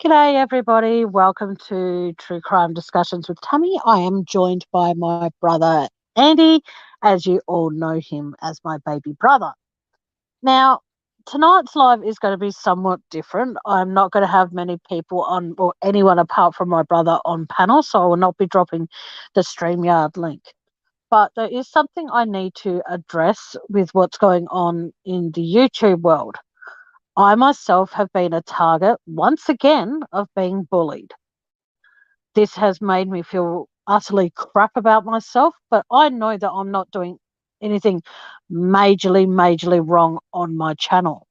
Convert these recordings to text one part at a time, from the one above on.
G'day, everybody. Welcome to True Crime Discussions with Tammy. I am joined by my brother Andy, as you all know him as my baby brother. Now, tonight's live is going to be somewhat different. I'm not going to have many people on, or anyone apart from my brother on panel, so I will not be dropping the StreamYard link. But there is something I need to address with what's going on in the YouTube world. I myself have been a target once again of being bullied. This has made me feel utterly crap about myself, but I know that I'm not doing anything majorly wrong on my channel.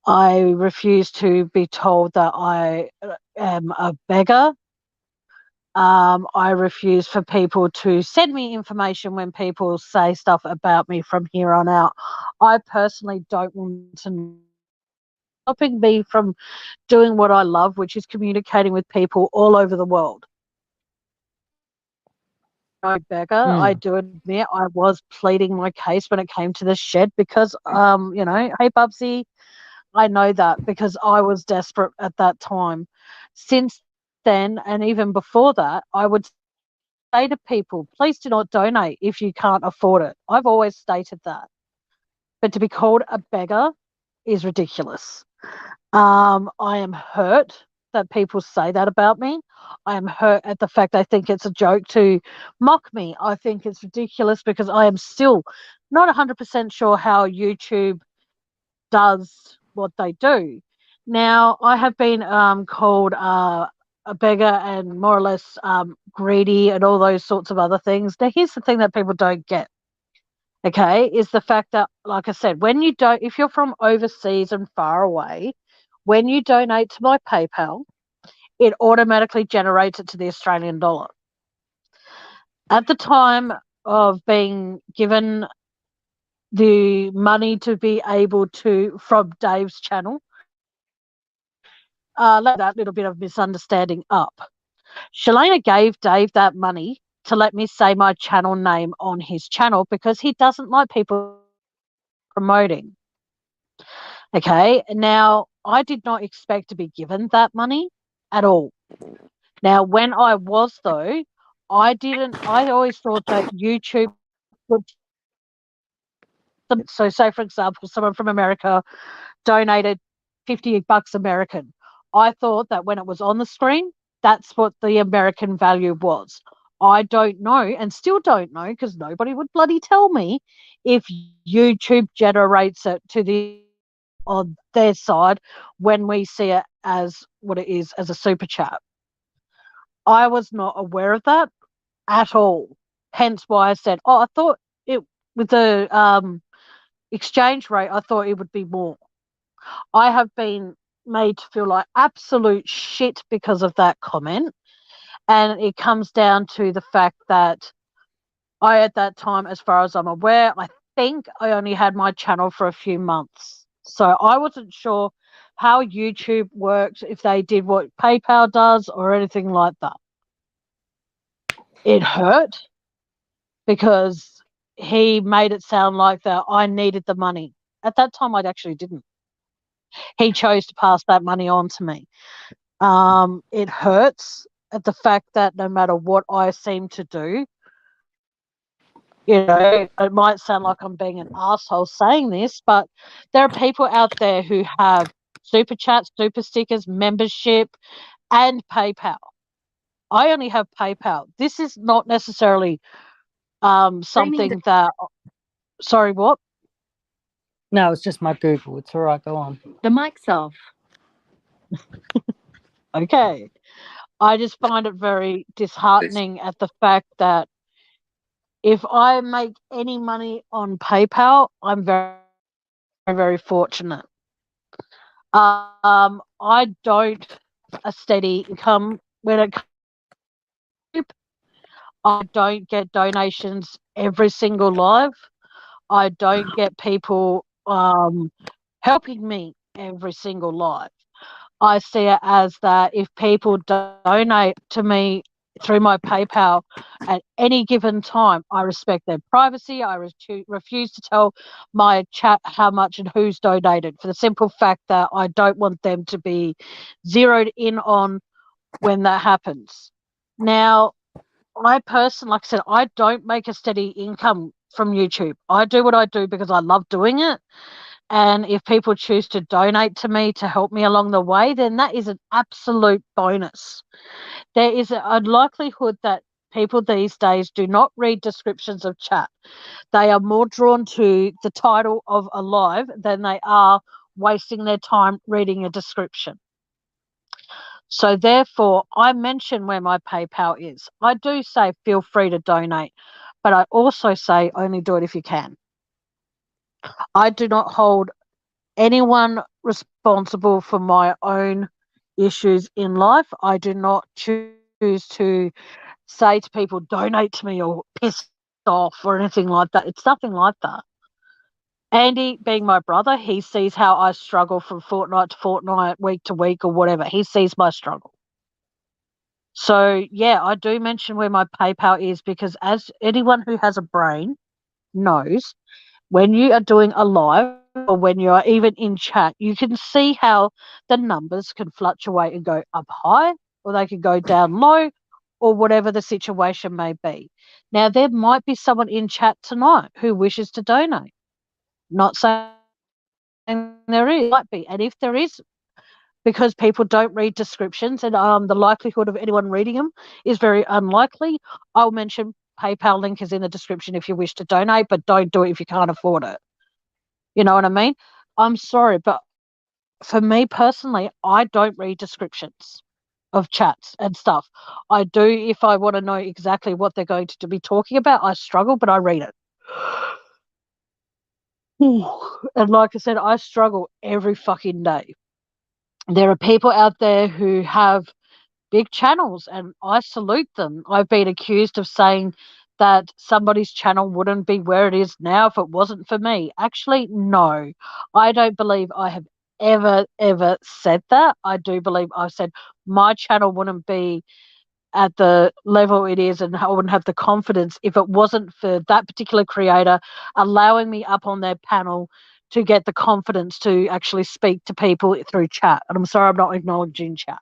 I refuse to be told that I am a beggar. I refuse for people to send me information when people say stuff about me from here on out. I personally don't want to stopping me from doing what I love, which is communicating with people all over the world. No beggar. I do admit I was pleading my case when it came to the shed because, hey, Bubsy, I know that because I was desperate at that time. Since then, and even before that, I would say to people, please do not donate if you can't afford it. I've always stated that. But to be called a beggar is ridiculous. I am hurt that people say that about me. I am hurt at the fact they think it's a joke to mock me. I think it's ridiculous because I am still not 100% sure how YouTube does what they do. Now, I have been called a beggar and more or less greedy and all those sorts of other things. Now, here's the thing that people don't get. Okay, is the fact that, like I said, if you're from overseas and far away, when you donate to my PayPal, it automatically generates it to the Australian dollar. At the time of being given the money to be able to, from Dave's channel, let that little bit of misunderstanding up. Shalana gave Dave that money to let me say my channel name on his channel because he doesn't like people promoting. Okay, now I did not expect to be given that money at all. Now, when I was though, I always thought that YouTube would, so say for example, someone from America donated $50 American. I thought that when it was on the screen, that's what the American value was. I don't know and still don't know because nobody would bloody tell me if YouTube generates it to the on their side when we see it as what it is as a super chat. I was not aware of that at all. Hence why I said, oh, I thought it with the exchange rate, I thought it would be more. I have been made to feel like absolute shit because of that comment. And it comes down to the fact that I, at that time, as far as I'm aware, I think I only had my channel for a few months. So I wasn't sure how YouTube worked, if they did what PayPal does or anything like that. It hurt because he made it sound like that I needed the money. At that time, I actually didn't. He chose to pass that money on to me. It hurts at the fact that no matter what I seem to do, it might sound like I'm being an asshole saying this, but there are people out there who have super chats, super stickers, membership, and PayPal. I only have PayPal. This is not necessarily something that. Sorry, what? No, it's just my Google. It's all right. Go on. The mic's off. Okay. I just find it very disheartening at the fact that if I make any money on PayPal, I'm very fortunate. I don't a steady income when it comes. I don't get donations every single live. I don't get people helping me every single live. I see it as that if people donate to me through my PayPal at any given time. I respect their privacy. I refuse to tell my chat how much and who's donated, for the simple fact that I don't want them to be zeroed in on when that happens. Now, I personally, like I said, I don't make a steady income from YouTube. I do what I do because I love doing it. And if people choose to donate to me to help me along the way, then that is an absolute bonus. There is a likelihood that people these days do not read descriptions of chat. They are more drawn to the title of a live than they are wasting their time reading a description. So therefore, I mention where my PayPal is. I do say feel free to donate, but I also say only do it if you can. I do not hold anyone responsible for my own issues in life. I do not choose to say to people, donate to me or piss off or anything like that. It's nothing like that. Andy, being my brother, he sees how I struggle from fortnight to fortnight, week to week, or whatever. He sees my struggle. So, yeah, I do mention where my PayPal is because, as anyone who has a brain knows, when you are doing a live or when you are even in chat, you can see how the numbers can fluctuate and go up high or they can go down low or whatever the situation may be. Now, there might be someone in chat tonight who wishes to donate. Not saying there is, might be. And if there is, because people don't read descriptions and the likelihood of anyone reading them is very unlikely, I'll mention PayPal link is in the description if you wish to donate, but don't do it if you can't afford it. You know what I mean? I'm sorry, but for me personally, I don't read descriptions of chats and stuff. I do if I want to know exactly what they're going to be talking about. I struggle, but I read it. And like I said, I struggle every fucking day. There are people out there who have big channels and I salute them. I've been accused of saying that somebody's channel wouldn't be where it is now if it wasn't for me. Actually, no. I don't believe I have ever said that. I do believe I've said my channel wouldn't be at the level it is and I wouldn't have the confidence if it wasn't for that particular creator allowing me up on their panel to get the confidence to actually speak to people through chat. And I'm sorry I'm not acknowledging chat.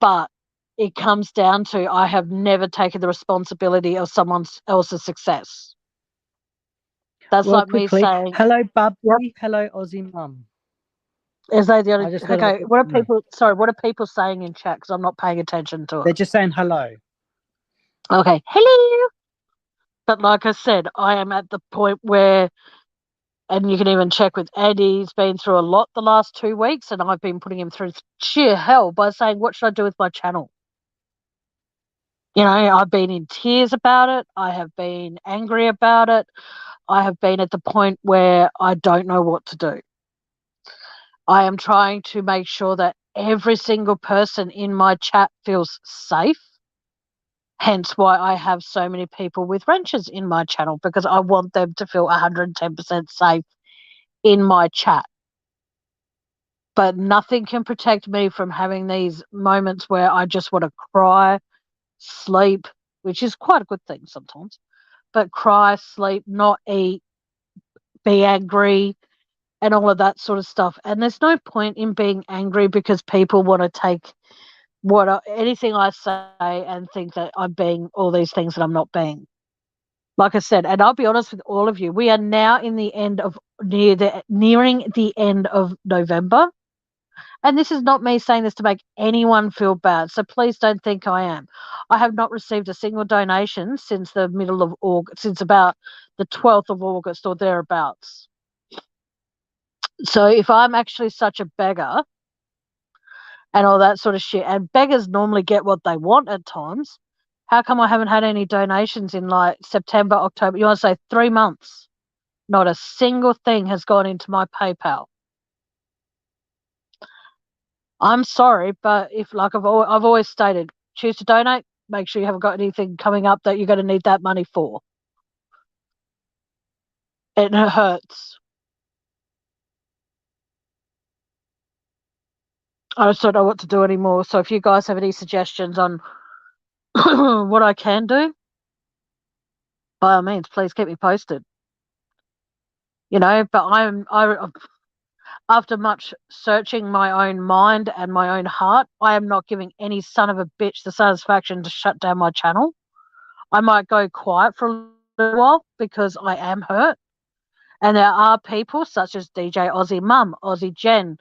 But it comes down to I have never taken the responsibility of someone else's success. That's Well, like me quickly, saying, hello, Bubby. yep. Hello, Aussie Mum. Is they the only, I just thought okay, what are people, sorry, what are people saying in chat? Because I'm not paying attention to They're it. just saying hello. Okay, hello. But like I said, I am at the point where, and you can even check with Andy, he's been through a lot the last 2 weeks, and I've been putting him through sheer hell by saying, what should I do with my channel? You know, I've been in tears about it. I have been angry about it. I have been at the point where I don't know what to do. I am trying to make sure that every single person in my chat feels safe. Hence why I have so many people with wrenches in my channel, because I want them to feel 110% safe in my chat. But nothing can protect me from having these moments where I just want to cry, sleep, which is quite a good thing sometimes, but cry, sleep, not eat, be angry, and all of that sort of stuff. And there's no point in being angry because people want to take anything I say and think that I'm being all these things that I'm not being. Like I said, and I'll be honest with all of you, we are now in the end of nearing the end of November. And this is not me saying this to make anyone feel bad, so please don't think I am. I have not received a single donation since the middle of August, since about the 12th of August or thereabouts. So if I'm actually such a beggar and all that sort of shit, and beggars normally get what they want at times, how come I haven't had any donations in like September, October? You want to say 3 months? Not a single thing has gone into my PayPal. I'm sorry, but if, like I've always stated, choose to donate, make sure you haven't got anything coming up that you're going to need that money for. It hurts. I just don't know what to do anymore. So if you guys have any suggestions on what I can do, by all means, please keep me posted. But after much searching my own mind and my own heart, I am not giving any son of a bitch the satisfaction to shut down my channel. I might go quiet for a little while because I am hurt. And there are people such as DJ Aussie Mum, Aussie Jen,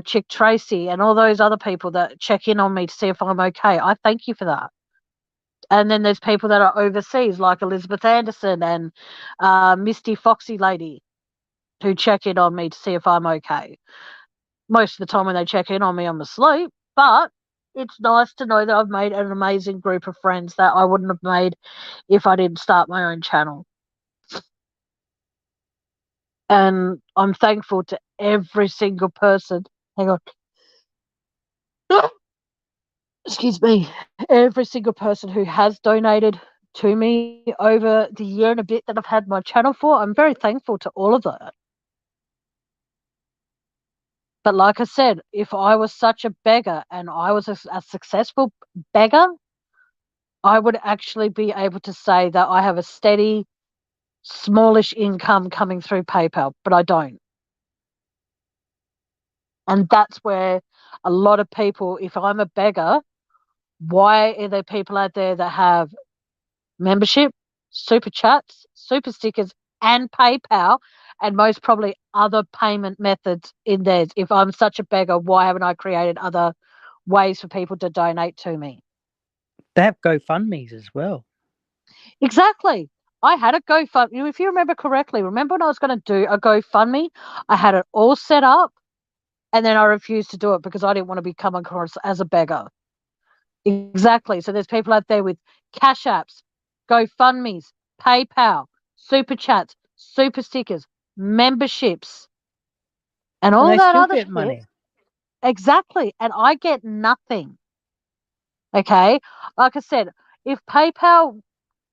Chick Tracy, and all those other people that check in on me to see if I'm okay. I thank you for that. And then there's people that are overseas, like Elizabeth Anderson and Misty Foxy Lady, who check in on me to see if I'm okay. Most of the time when they check in on me, I'm asleep, but it's nice to know that I've made an amazing group of friends that I wouldn't have made if I didn't start my own channel. And I'm thankful to every single person. Hang on. Excuse me. Every single person who has donated to me over the year and a bit that I've had my channel for. I'm very thankful to all of that. But like I said, if I was such a beggar and I was a successful beggar, I would actually be able to say that I have a steady, smallish income coming through PayPal, but I don't. And that's where a lot of people, if I'm a beggar, why are there people out there that have membership, super chats, super stickers, and PayPal, and most probably other payment methods in theirs? If I'm such a beggar, why haven't I created other ways for people to donate to me? They have GoFundMe's as well. Exactly. I had a GoFundMe. If you remember correctly, remember when I was going to do a GoFundMe? I had it all set up, and then I refused to do it because I didn't want to become across as a beggar. Exactly. So there's people out there with Cash Apps, GoFundMe's, PayPal, Super Chats, Super Stickers, memberships, and all And they that still other get shit. money. Exactly. And I get nothing. Okay. Like I said, if PayPal,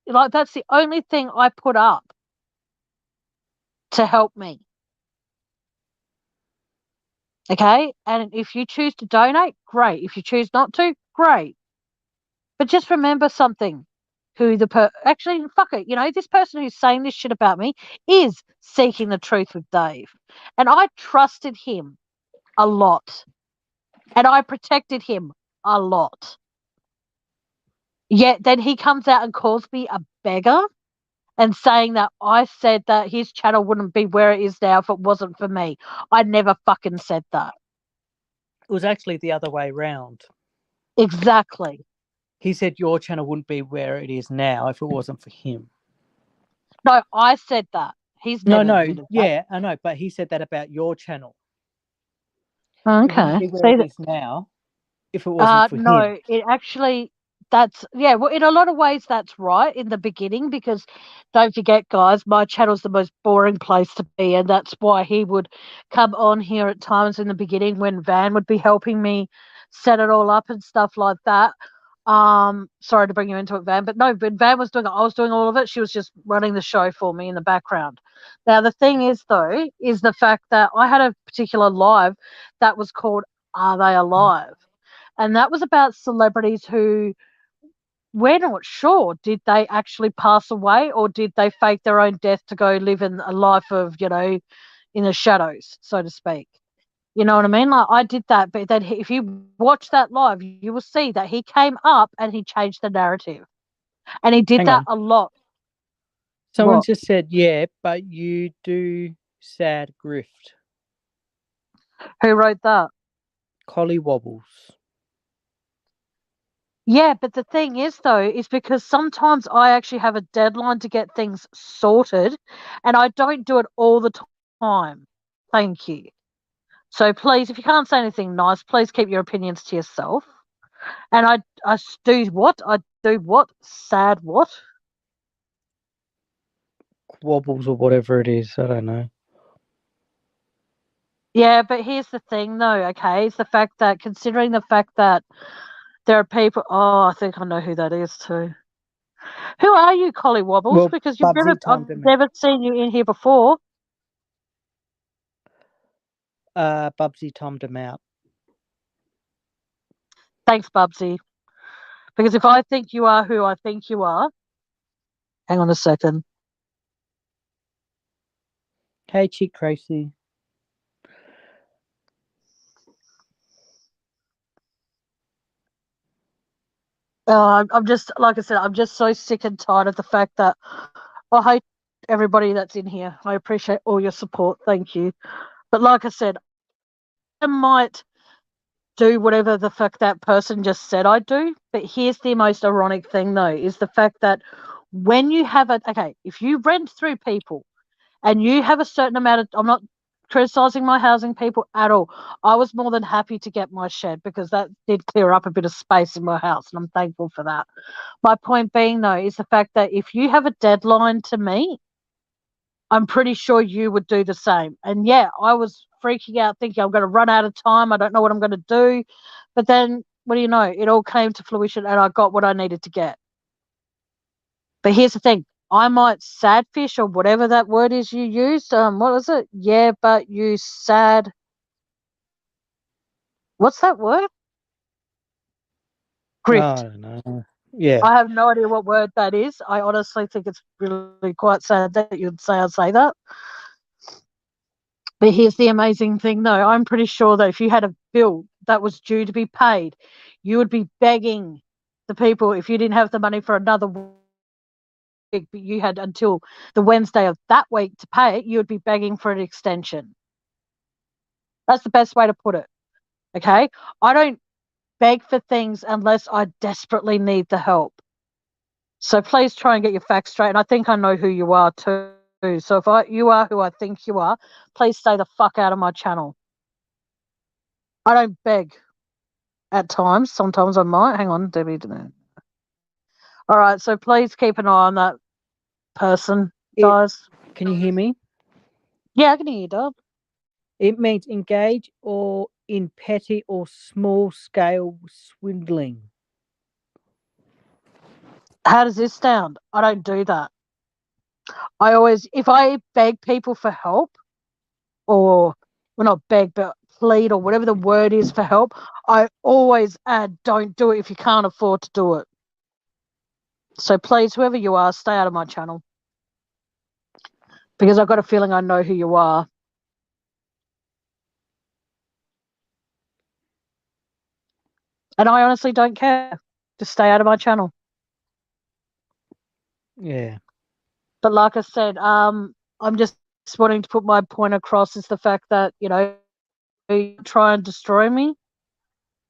like that's the only thing I put up to help me. Okay. And if you choose to donate, great. If you choose not to, great. But just remember something. Actually, fuck it. This person who's saying this shit about me is seeking the truth with Dave. And I trusted him a lot. And I protected him a lot. Yet then he comes out and calls me a beggar and saying that I said that his channel wouldn't be where it is now if it wasn't for me. I never fucking said that. It was actually the other way round. Exactly. He said your channel wouldn't be where it is now if it wasn't for him. No, I said that. He's never admitted that. Yeah, I know, but he said that about your channel. It wouldn't Okay. be where it is now if it wasn't for him. No, it actually, well, in a lot of ways, that's right in the beginning, because don't forget, guys, my channel's the most boring place to be. And that's why he would come on here at times in the beginning when Van would be helping me set it all up and stuff like that. Sorry to bring you into it, Van, but no, when Van was doing it, I was doing all of it. She was just running the show for me in the background. Now, the thing is, though, is the fact that I had a particular live that was called Are They Alive? And that was about celebrities who, we're not sure, did they actually pass away or did they fake their own death to go live in a life of, in the shadows, so to speak. You know what I mean? Like, I did that, but then if you watch that live, you will see that he came up and he changed the narrative. And he did that a lot. Someone just said, yeah, but you do sad grift. Who wrote that? Collie Wobbles. Yeah, but the thing is, though, is because sometimes I actually have a deadline to get things sorted, and I don't do it all the time. Thank you. So please, if you can't say anything nice, please keep your opinions to yourself. And I do what? I do what? Sad what? Wobbles or whatever it is. I don't know. Yeah, but here's the thing, though, okay? It's the fact that, considering the fact that there are people, I think I know who that is too. Who are you, Collie Wobbles? Well, because I've never seen you in here before. Bubsy Tommed him out. Thanks, Bubsy. Because if I think you are who I think you are, hang on a second. Hey, Chick Tracy. I'm just, like I said, I'm just so sick and tired of the fact that I hate everybody that's in here. I appreciate all your support. Thank you. But like I said, I might do whatever the fuck that person just said I do. But here's the most ironic thing, though, is the fact that when you have if you rent through people and you have a certain amount of, I'm not criticizing my housing people at all. I was more than happy to get my shed because that did clear up a bit of space in my house, and I'm thankful for that. My point being, though, is the fact that if you have a deadline to meet, I'm pretty sure you would do the same. And yeah, I was freaking out thinking I'm going to run out of time. I don't know what I'm going to do. But then, what do you know? It all came to fruition and I got what I needed to get. But here's the thing. I might sadfish or whatever that word is you used. What was it? Yeah, but you sad. What's that word? Grift. I don't know. Yeah. I have no idea what word that is. I honestly think it's really quite sad that you'd say I say that. But here's the amazing thing, though. I'm pretty sure that if you had a bill that was due to be paid, you would be begging the people, if you didn't have the money for another week, but you had until the Wednesday of that week to pay it, you would be begging for an extension. That's the best way to put it. Okay? I don't beg for things unless I desperately need the help. So please try and get your facts straight. And I think I know who you are too. So if you are who I think you are, please stay the fuck out of my channel. I don't beg at times. Sometimes I might. Hang on, Debbie. All right, so please keep an eye on that person, guys. Can you hear me? Yeah, I can hear you, Dub. It means engage or in petty or small scale swindling. How does this sound? I don't do that. I always, if I beg people for help, or, well, not beg, but plead, or whatever the word is for help, I always add, don't do it if you can't afford to do it. So please, whoever you are, stay out of my channel. Because I've got a feeling I know who you are. And I honestly don't care. Just stay out of my channel. Yeah. But like I said, I'm just wanting to put my point across is the fact that, you try and destroy me,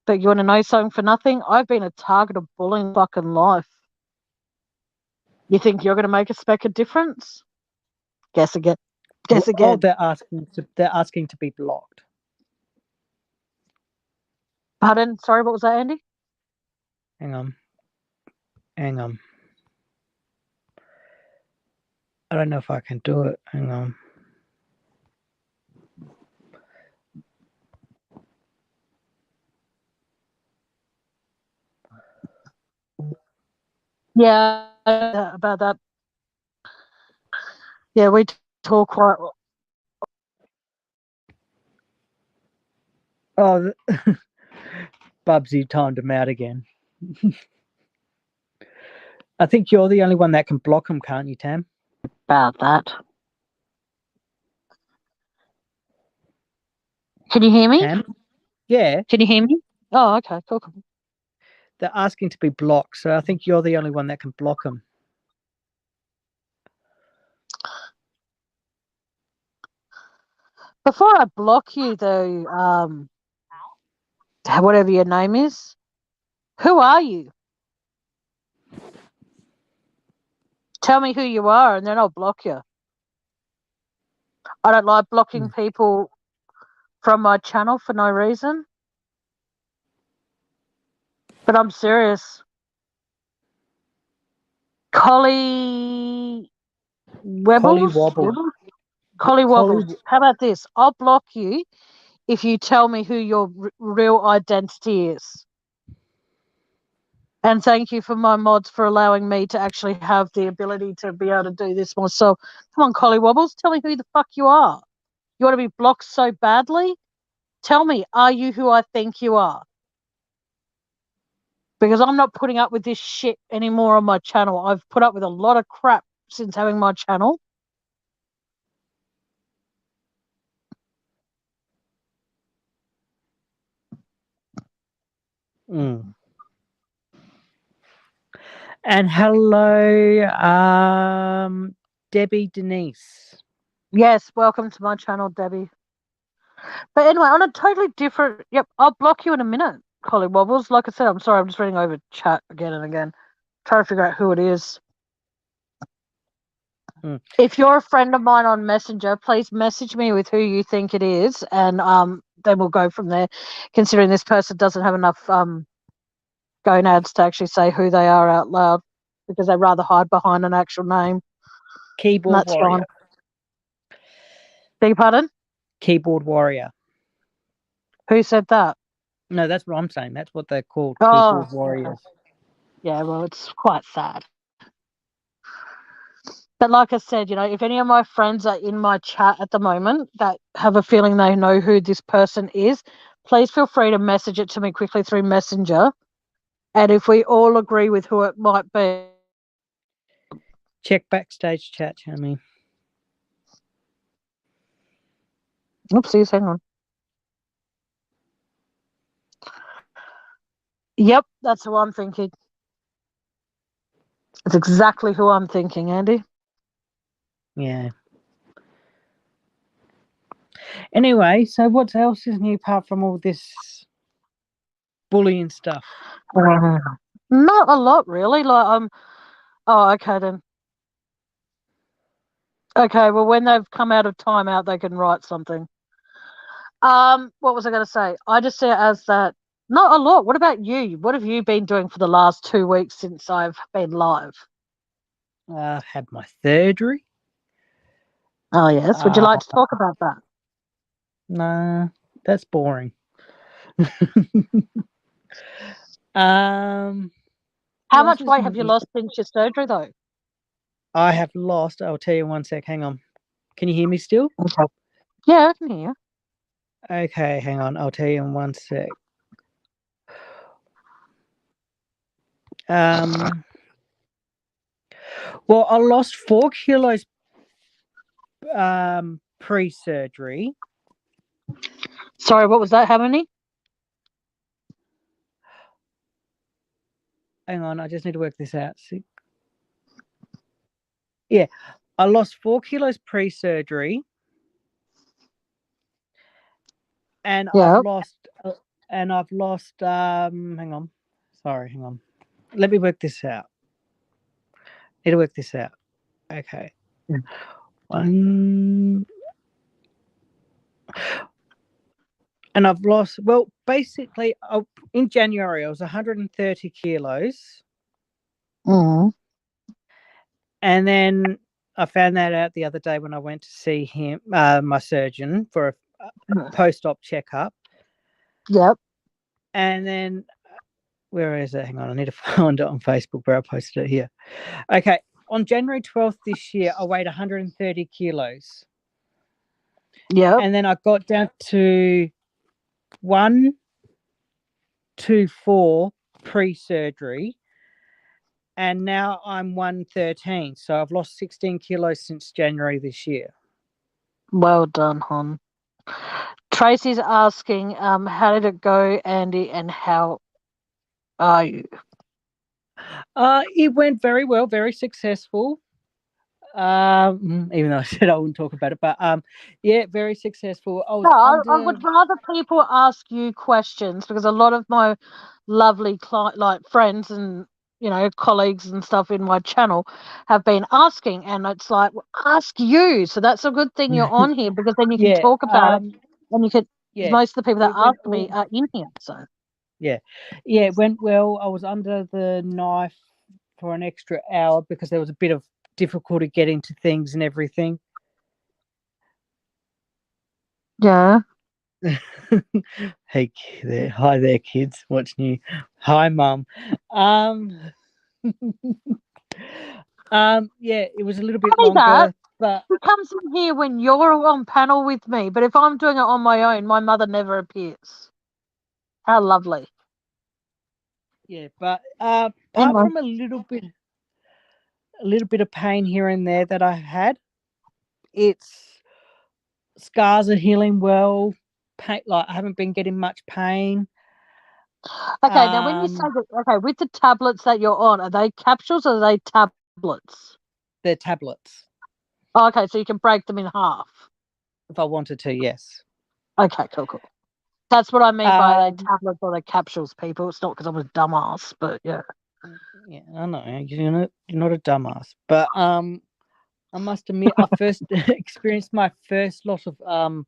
but you want to know something for nothing? I've been a target of bullying fucking life. You think you're going to make a speck of difference? Guess again. Guess again. Oh, they're asking to be blocked. Pardon? Sorry, what was that, Andy? Hang on. I don't know if I can do it. Hang on. Yeah, about that. Yeah, we talk quite. Oh, Bubsy timed him out again. I think you're the only one that can block him, can't you, Tam? About that. Can you hear me? Tam? Yeah. Can you hear me? Oh, okay, cool. They're asking to be blocked, so I think you're the only one that can block him. Before I block you, though, whatever your name is, who are you? Tell me who you are, and then I'll block you. I don't like blocking people from my channel for no reason. But I'm serious. Collie Webbles? Collie Wobbles. How about this? I'll block you if you tell me who your real identity is. And thank you for my mods for allowing me to actually have the ability to be able to do this myself. Come on, Collie Wobbles, tell me who the fuck you are. You want to be blocked so badly? Tell me, are you who I think you are? because I'm not putting up with this shit anymore on my channel. I've put up with a lot of crap since having my channel. Mm. And hello, Debbie Denise. Yes, welcome to my channel, Debbie. But anyway, on a totally different. Yep, I'll block you in a minute, Collie Wobbles. Like I said, I'm sorry, I'm just reading over chat again and again, trying to figure out who it is. If you're a friend of mine on Messenger, please message me with who you think it is, and then we'll go from there. Considering this person doesn't have enough gonads to actually say who they are out loud, because they rather hide behind an actual name. Keyboard That's warrior. fine. Beg your pardon? Keyboard warrior. Who said that? No, that's what I'm saying. That's what they're called. Oh, Keyboard warriors. yeah, well, it's quite sad. But like I said, if any of my friends are in my chat at the moment that have a feeling they know who this person is, please feel free to message it to me quickly through Messenger. And if we all agree with who it might be. Check backstage chat, Jamie. Oopsies, hang on. Yep, that's who I'm thinking. It's exactly who I'm thinking, Andy. Yeah. Anyway, so what else is new apart from all this bullying stuff? Not a lot, really. Oh, okay then. Okay, well, when they've come out of timeout, they can write something. What was I going to say? I just see it as that. Not a lot. What about you? What have you been doing for the last 2 weeks since I've been live? Had my surgery. Oh, yes. Would you like to talk about that? Nah, that's boring. How much weight have you lost since your surgery, though? I have lost. I'll tell you one sec. Hang on. Can you hear me still? Okay. Yeah, I can hear you. Okay, hang on. I'll tell you in one sec. Well, I lost 4 kilos pre-surgery. Sorry, what was that? How many? Hang on, I just need to work this out. Yeah, I lost 4 kilos pre-surgery, and Yeah. I've lost. Hang on, sorry, hang on. Let me work this out. Need to work this out. Okay. And I've lost. Well, basically, in January I was 130 kilos. Mm. And then I found that out the other day when I went to see him, my surgeon, for a post-op checkup. Yep. And then, where is it? Hang on, I need to find it on Facebook where I posted it here. Okay, on January 12th this year, I weighed 130 kilos. Yep. And then I got down to 124 pre-surgery. And now I'm 113. So I've lost 16 kilos since January this year. Well done, hon. Tracy's asking, how did it go, Andy, and how are you? It went very well, very successful. Even though I said I wouldn't talk about it, but yeah, very successful. I would rather people ask you questions, because a lot of my lovely friends and colleagues and stuff in my channel have been asking, and it's like, ask you. So that's a good thing you're on here, because then you can talk about it, and you could. Yeah, most of the people that ask me are in here, so yeah, it went well. I was under the knife for an extra hour because there was a bit of difficulty getting to things and everything. Yeah. Hey there, hi there, kids. What's new? Hi, Mum. Yeah, it was a little bit longer, but who comes in here when you're on panel with me? But if I'm doing it on my own, my mother never appears. How lovely. Yeah, but apart from a little bit of pain here and there that I've had, it's scars are healing well. Pain, like I haven't been getting much pain. Okay, now when you say that, okay, with the tablets that you're on, are they capsules or are they tablets? They're tablets. Oh, okay, so you can break them in half. If I wanted to, yes. Okay, cool. That's what I mean by they Um, tablets or they capsules, people. It's not because I'm a dumbass, but yeah. Yeah, I know you're not a dumbass, but I must admit, I first experienced my first lot of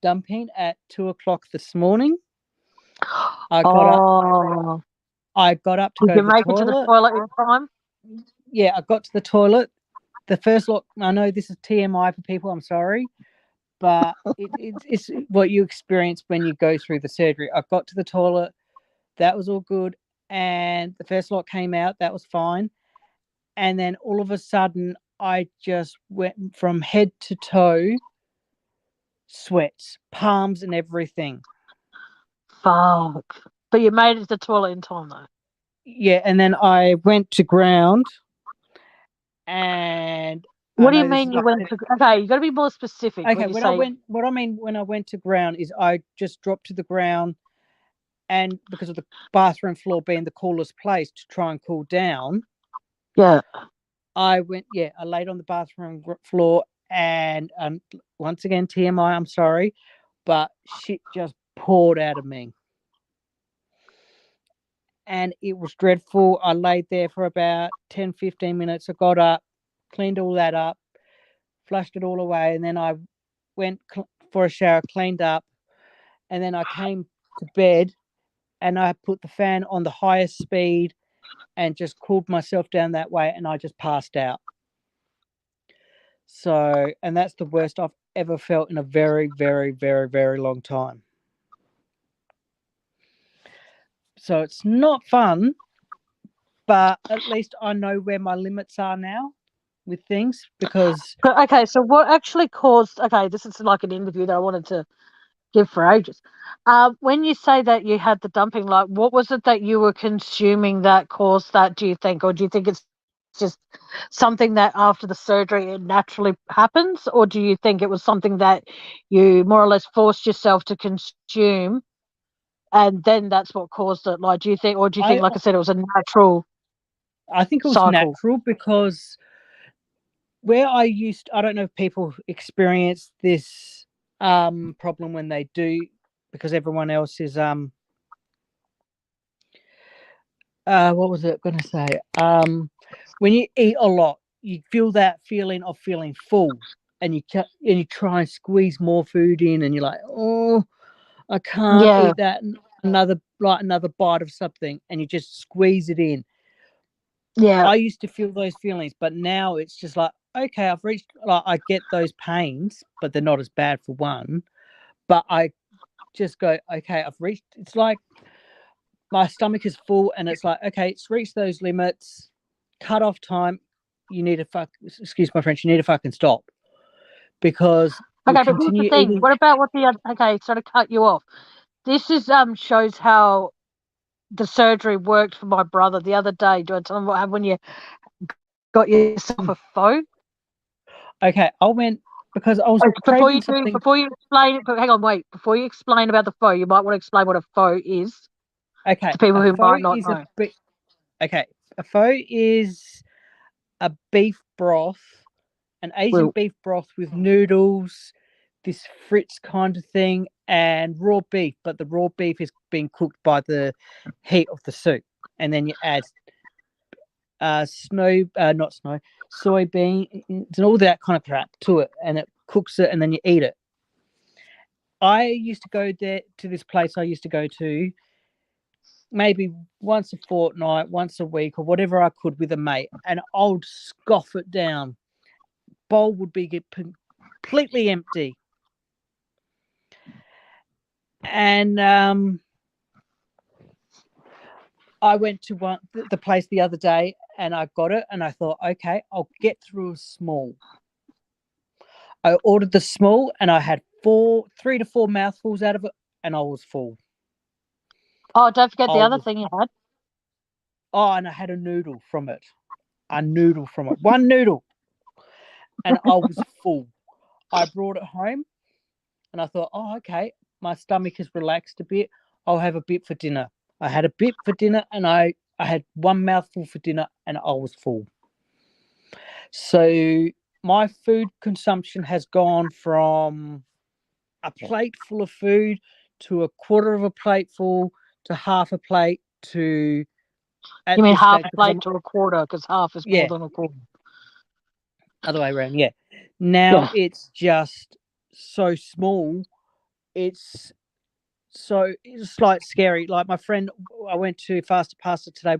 dumping at 2 o'clock this morning. I got up to Did go you to the make it to the toilet. toilet in time? Yeah, I got to the toilet. The first lot. I know this is TMI for people. I'm sorry, but it's what you experience when you go through the surgery. I got to the toilet. That was all good, and the first lot came out. That was fine. And then all of a sudden, I just went from head to toe, sweats, palms, and everything. Fuck. But you made it to the toilet in time, though. Yeah, and then I went to ground, and What do you mean you went to? Okay, you got to be more specific Okay, when you say. what I mean when I went to ground is I just dropped to the ground, and because of the bathroom floor being the coolest place to try and cool down, Yeah. I laid on the bathroom floor, and once again, TMI, I'm sorry, but shit just poured out of me. And it was dreadful. I laid there for about 10, 15 minutes. I got up, cleaned all that up, flushed it all away, and then I went for a shower, cleaned up, and then I came to bed and I put the fan on the highest speed and just cooled myself down that way, and I just passed out. So, and that's the worst I've ever felt in a very, very, very, very long time. So it's not fun, but at least I know where my limits are now with things because. Okay, so what actually caused? Okay, this is like an interview that I wanted to give for ages. When you say that you had the dumping, like, what was it that you were consuming that caused that? Do you think, or do you think it's just something that after the surgery it naturally happens, or do you think it was something that you more or less forced yourself to consume, and then that's what caused it? Like, do you think, like I said, it was a natural? I think it was cycle. natural because where I don't know if people experience this problem when they do, because everyone else is what was it going to say? When you eat a lot, you feel that feeling of feeling full, and you try and squeeze more food in, and you're like, oh, I can't Yeah. eat that another bite of something, and you just squeeze it in. Yeah. I used to feel those feelings, but now it's just like, okay, I've reached, like, I get those pains, but they're not as bad for one. But I just go, okay, I've reached, it's like my stomach is full, and it's like, okay, it's reached those limits, cut off time. You need to excuse my French, you need to fucking stop because you Okay, but here's the continue thing. eating. What about what the other? Okay, sort of cut you off. This is shows how the surgery worked for my brother the other day. Do I tell him what happened when you got yourself a phone? Okay, I went because I was Before craving you do, something. before you explain it, hang on, wait. Before you explain about the phone, you might want to explain what a phone is Okay, to people a who pho might not is know. okay. A pho is a beef broth, an Asian Well, beef broth with noodles, this Fritz kind of thing, and raw beef. But the raw beef is being cooked by the heat of the soup, and then you add soybean, and all that kind of crap to it, and it cooks it, and then you eat it. I used to go there to this place I used to go to maybe once a fortnight, once a week, or whatever I could with a mate, and I would scoff it down. Bowl would be completely empty. And I went to the place the other day, and I got it, and I thought, okay, I'll get through a small. I ordered the small, and I had 3 to 4 mouthfuls out of it, and I was full. oh, don't forget the I other was thing you had. Oh, and I had a noodle from it. One noodle. And I was full. I brought it home and I thought, oh, okay, my stomach has relaxed a bit. I'll have a bit for dinner. I had a bit for dinner and I had one mouthful for dinner and I was full. So my food consumption has gone from a plate full of food to a quarter of a plate full to half a plate to You mean half a plate to a quarter, because half is more Yeah. than a quarter. Other way around, yeah. Now it's just so small. It's like scary. Like my friend, I went to Faster Pasta today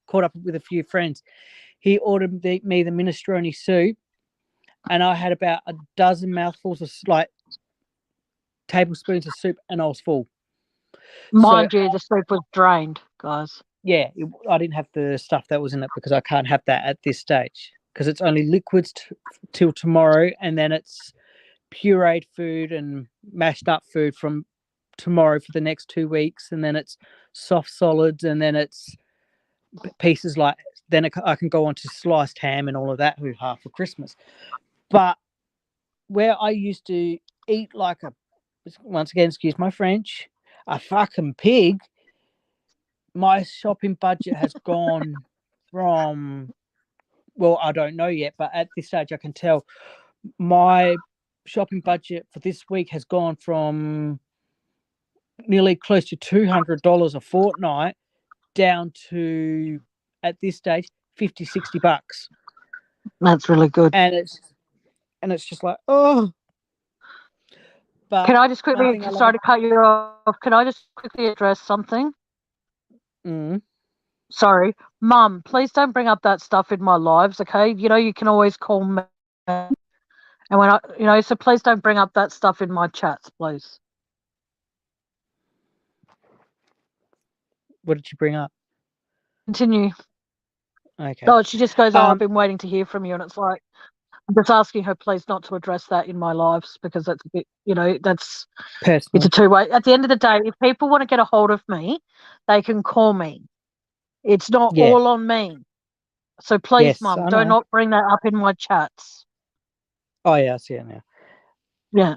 caught up with a few friends. He ordered me the minestrone soup, and I had about a dozen mouthfuls of like tablespoons of soup, and I was full. Mind you, the soup was drained, guys. Yeah, I didn't have the stuff that was in it because I can't have that at this stage because it's only liquids till tomorrow, and then it's pureed food and mashed up food from tomorrow for the next 2 weeks, and then it's soft solids, and then it's pieces like then I can go on to sliced ham and all of that for Christmas. But where I used to eat like once again, excuse my French, a fucking pig, my shopping budget has gone from, well, I don't know yet, but at this stage I can tell my shopping budget for this week has gone from nearly close to $200 a fortnight down to, at this stage, $50-$60. That's really good. And it's just like, oh. But can I just quickly, sorry to cut you off, can I just quickly address something? Sorry, Mum, please don't bring up that stuff in my lives, okay? You know, you can always call me, and when so please don't bring up that stuff in my chats, please. What did you bring up? Continue. Okay. Oh, she just goes, I've been waiting to hear from you, and it's like, I'm just asking her, please, not to address that in my lives, because that's a bit, that's personal. It's a two-way. At the end of the day, if people want to get a hold of me, they can call me. It's not all on me. So please, Mum, do not bring that up in my chats. Oh, yeah, I see it now. Yeah.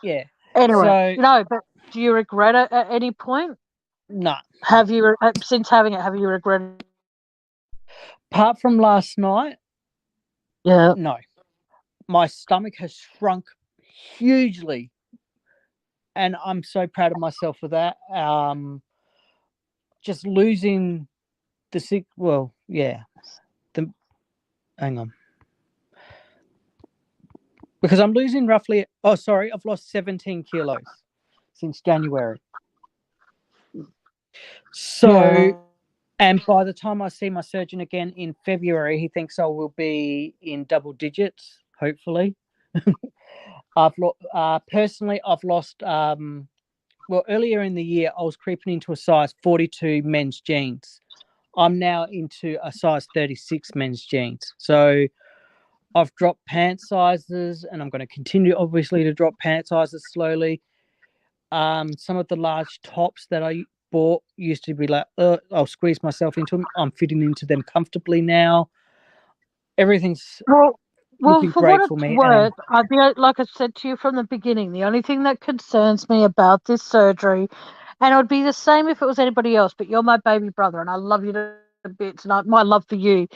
Yeah. Anyway, no, but do you regret it at any point? No. Have you, since having it, have you regretted it? Apart from last night? Yeah. No. My stomach has shrunk hugely. And I'm so proud of myself for that. Just losing hang on. Because I'm losing roughly, I've lost 17 kilos since January. So, and by the time I see my surgeon again in February, he thinks I will be in double digits, hopefully. Personally, I've lost, earlier in the year, I was creeping into a size 42 men's jeans. I'm now into a size 36 men's jeans. So I've dropped pant sizes, and I'm going to continue, obviously, to drop pant sizes slowly. Some of the large tops that I bought used to be like, I'll squeeze myself into them. I'm fitting into them comfortably now. Everything's looking for great what for me. Worth, like I said to you from the beginning, the only thing that concerns me about this surgery, and it would be the same if it was anybody else, but you're my baby brother, and I love you to bits, and my love for you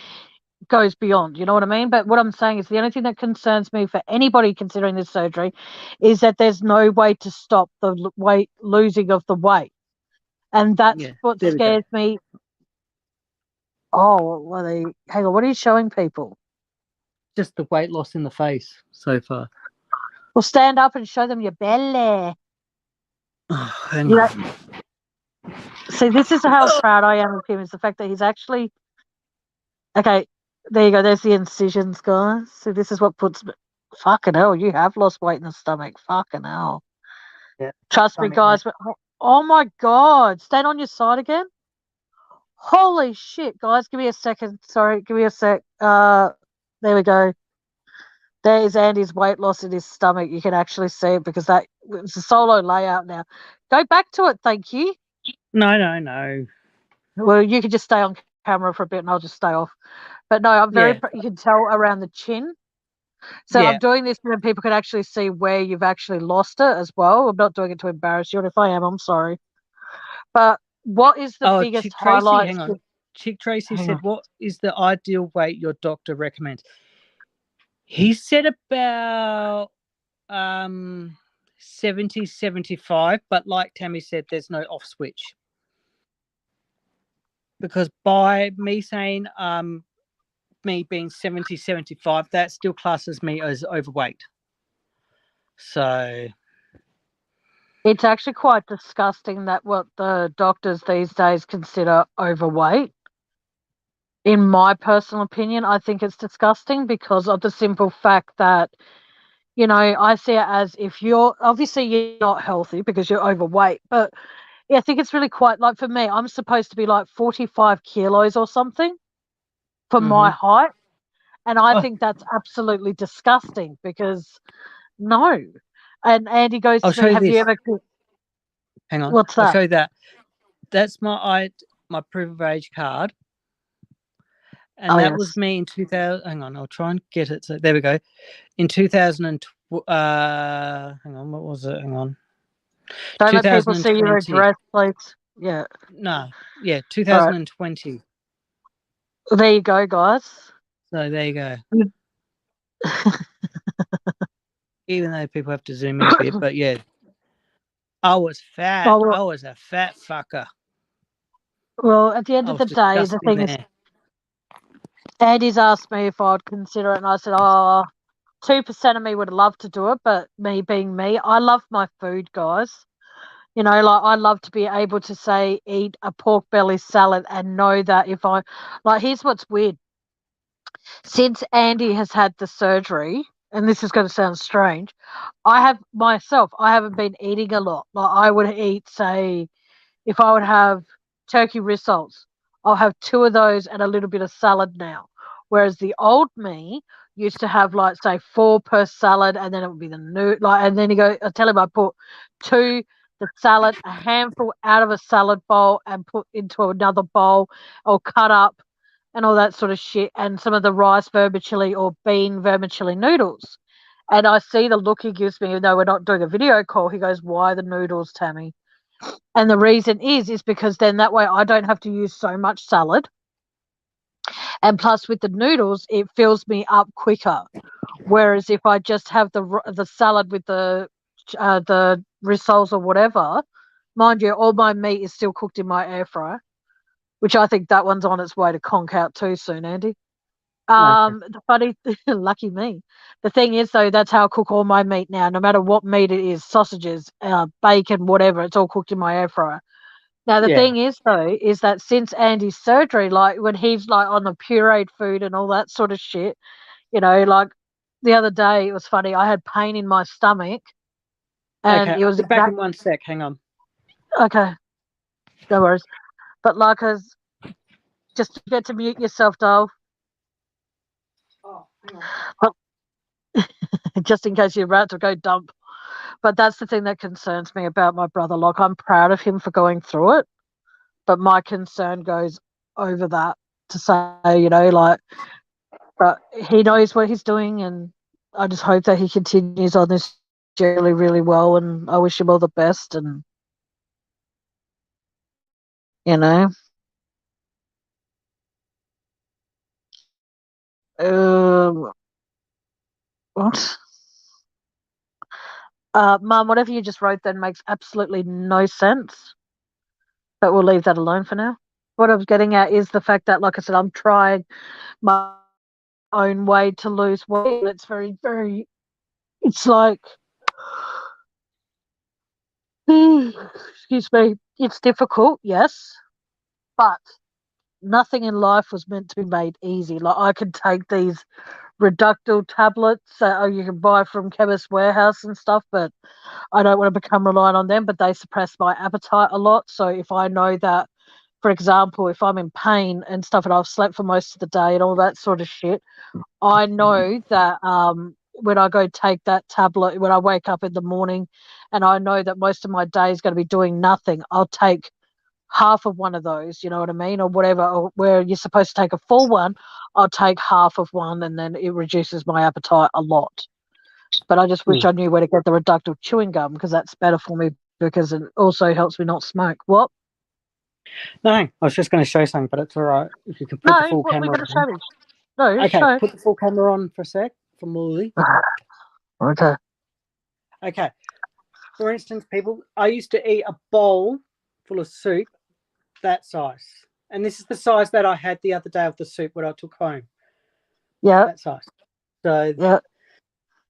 goes beyond, you know what I mean? But what I'm saying is the only thing that concerns me for anybody considering this surgery is that there's no way to stop the losing of the weight. And that's what scares me. Oh, hang on, what are you showing people? Just the weight loss in the face so far. Well, stand up and show them your belly. See, this is how proud I am of him, is the fact that he's actually... Okay, there you go. There's the incisions, guys. So this is what puts... Fucking hell, you have lost weight in the stomach. Fucking hell. Yeah. Trust me, guys. Oh, my God. Stand on your side again. Holy shit, guys. Give me a second. Sorry, give me a sec. There we go. There is Andy's weight loss in his stomach. You can actually see it because it's a solo layout now. Go back to it, thank you. No. Well, you could just stay on camera for a bit and I'll just stay off. But no, I'm Yeah. you can tell around the chin. So I'm Yeah. doing this so that people can actually see where you've actually lost it as well. I'm not doing it to embarrass you, and if I am, I'm sorry. But what is the Oh, biggest Chick Tracy, highlights? hang on. Chick Tracy Hang on. said, "What is the ideal weight your doctor recommends?" He said about 70, 75, but like Tammy said, there's no off switch. Because by me saying me being 70, 75, that still classes me as overweight. So It's actually quite disgusting that what the doctors these days consider overweight. In my personal opinion, I think it's disgusting because of the simple fact that, I see it as if you're not healthy because you're overweight, but yeah, I think it's really quite like for me, I'm supposed to be like 45 kilos or something for my height. And I think that's absolutely disgusting because no. And Andy goes I'll to show me, you have you this. ever, Hang on. what's I'll that? show you that. That's my proof of age card. And Oh, that yes. was me in 2000. Hang on, I'll try and get it. So there we go. In 2000 hang on, what was it? Hang on. Don't let people see your 2020. address, please. Yeah. No, yeah, All right. 2020. Well, there you go, guys. So there you go. Even though people have to zoom in a bit, but yeah, I was fat. Oh, I was a fat fucker. well, at the end I of was the day, the disgusting thing is, there. Andy's asked me if I'd consider it, and I said, oh, 2% of me would love to do it, but me being me, I love my food, guys. Like I love to be able to say, eat a pork belly salad and know that here's what's weird. Since Andy has had the surgery, and this is going to sound strange, I haven't been eating a lot. Like I would eat, say, if I would have turkey rissoles, I'll have two of those and a little bit of salad now. Whereas the old me used to have like say four per salad, and then it would be the new and then I tell him I put two the salad, a handful out of a salad bowl and put into another bowl or cut up and all that sort of shit, and some of the rice vermicelli or bean vermicelli noodles. And I see the look he gives me, even though we're not doing a video call. He goes, "Why the noodles, Tammy?" And the reason is because then that way I don't have to use so much salad. And plus with the noodles, it fills me up quicker. Whereas if I just have the salad with the rissoles or whatever, mind you, all my meat is still cooked in my air fryer, which I think that one's on its way to conk out too soon, Andy. Okay. The funny, lucky me. The thing is, though, that's how I cook all my meat now. No matter what meat it is, sausages, bacon, whatever, it's all cooked in my air fryer. Now the Yeah. thing is, though, is that since Andy's surgery, like when he's like on the pureed food and all that sort of shit, like the other day, it was funny. I had pain in my stomach, and Okay. it I'll was be back in 1 sec. Hang on. okay. No worries. But like, just get to mute yourself, doll. Oh, hang on. Just in case you're about to go dump. But that's the thing that concerns me about my brother. Like, I'm proud of him for going through it, but my concern goes over that to say, but he knows what he's doing, and I just hope that he continues on this really, really well, and I wish him all the best, and, you know. What? Mum, whatever you just wrote then makes absolutely no sense, but we'll leave that alone for now. What I was getting at is the fact that, like I said, I'm trying my own way to lose weight. It's very, very, it's like, excuse me, it's difficult, yes, but nothing in life was meant to be made easy. Like I could take these reductile tablets that you can buy from Chemist Warehouse and stuff, but I don't want to become reliant on them, but they suppress my appetite a lot. So if I know that, for example, if I'm in pain and stuff and I've slept for most of the day and all that sort of shit, I know that when I go take that tablet, when I wake up in the morning and I know that most of my day is going to be doing nothing, I'll take half of one of those, you know what I mean, or whatever, or where you're supposed to take a full one, I'll take half of one, and then it reduces my appetite a lot. But I just wish I knew where to get the reductive chewing gum, because that's better for me, because it also helps me not smoke. What? No, I was just going to show something, but it's all right. If you can put the No, full what we're camera going to on. show me. No, Okay, show. put the full camera on for a sec for Morley. Okay. Okay. For instance, people, I used to eat a bowl full of soup that size. And this is the size that I had the other day of the soup when I took home. Yeah. That size. So Yeah.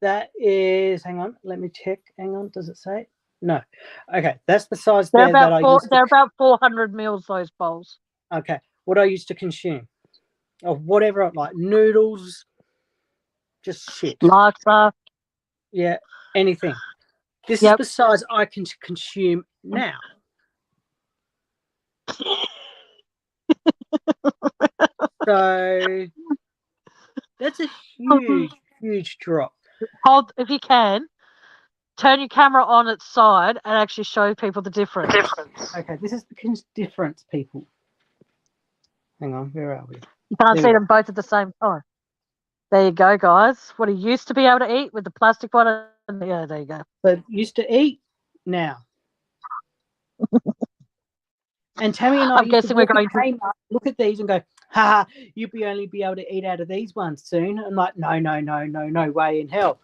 that is, hang on, let me check. Hang on, does it say? No. Okay, that's the size They're there that I about used to. they're about 400 mils, those bowls. Okay, what I used to consume of whatever I like, noodles, just shit. Laksa. Yeah, anything. This Yep. is the size I can consume now. So that's a huge drop. Hold, if you can, turn your camera on its side and actually show people the difference. Okay, this is the difference, people. Hang on, where are we? You can't There see we them both at the same time. There you go, guys. What I used to be able to eat with the plastic one. Yeah, there you go. So used to eat now. And Tammy and I I'm guessing we're going to look at these and go, ha, you'll only be able to eat out of these ones soon. I'm like, no way in hell.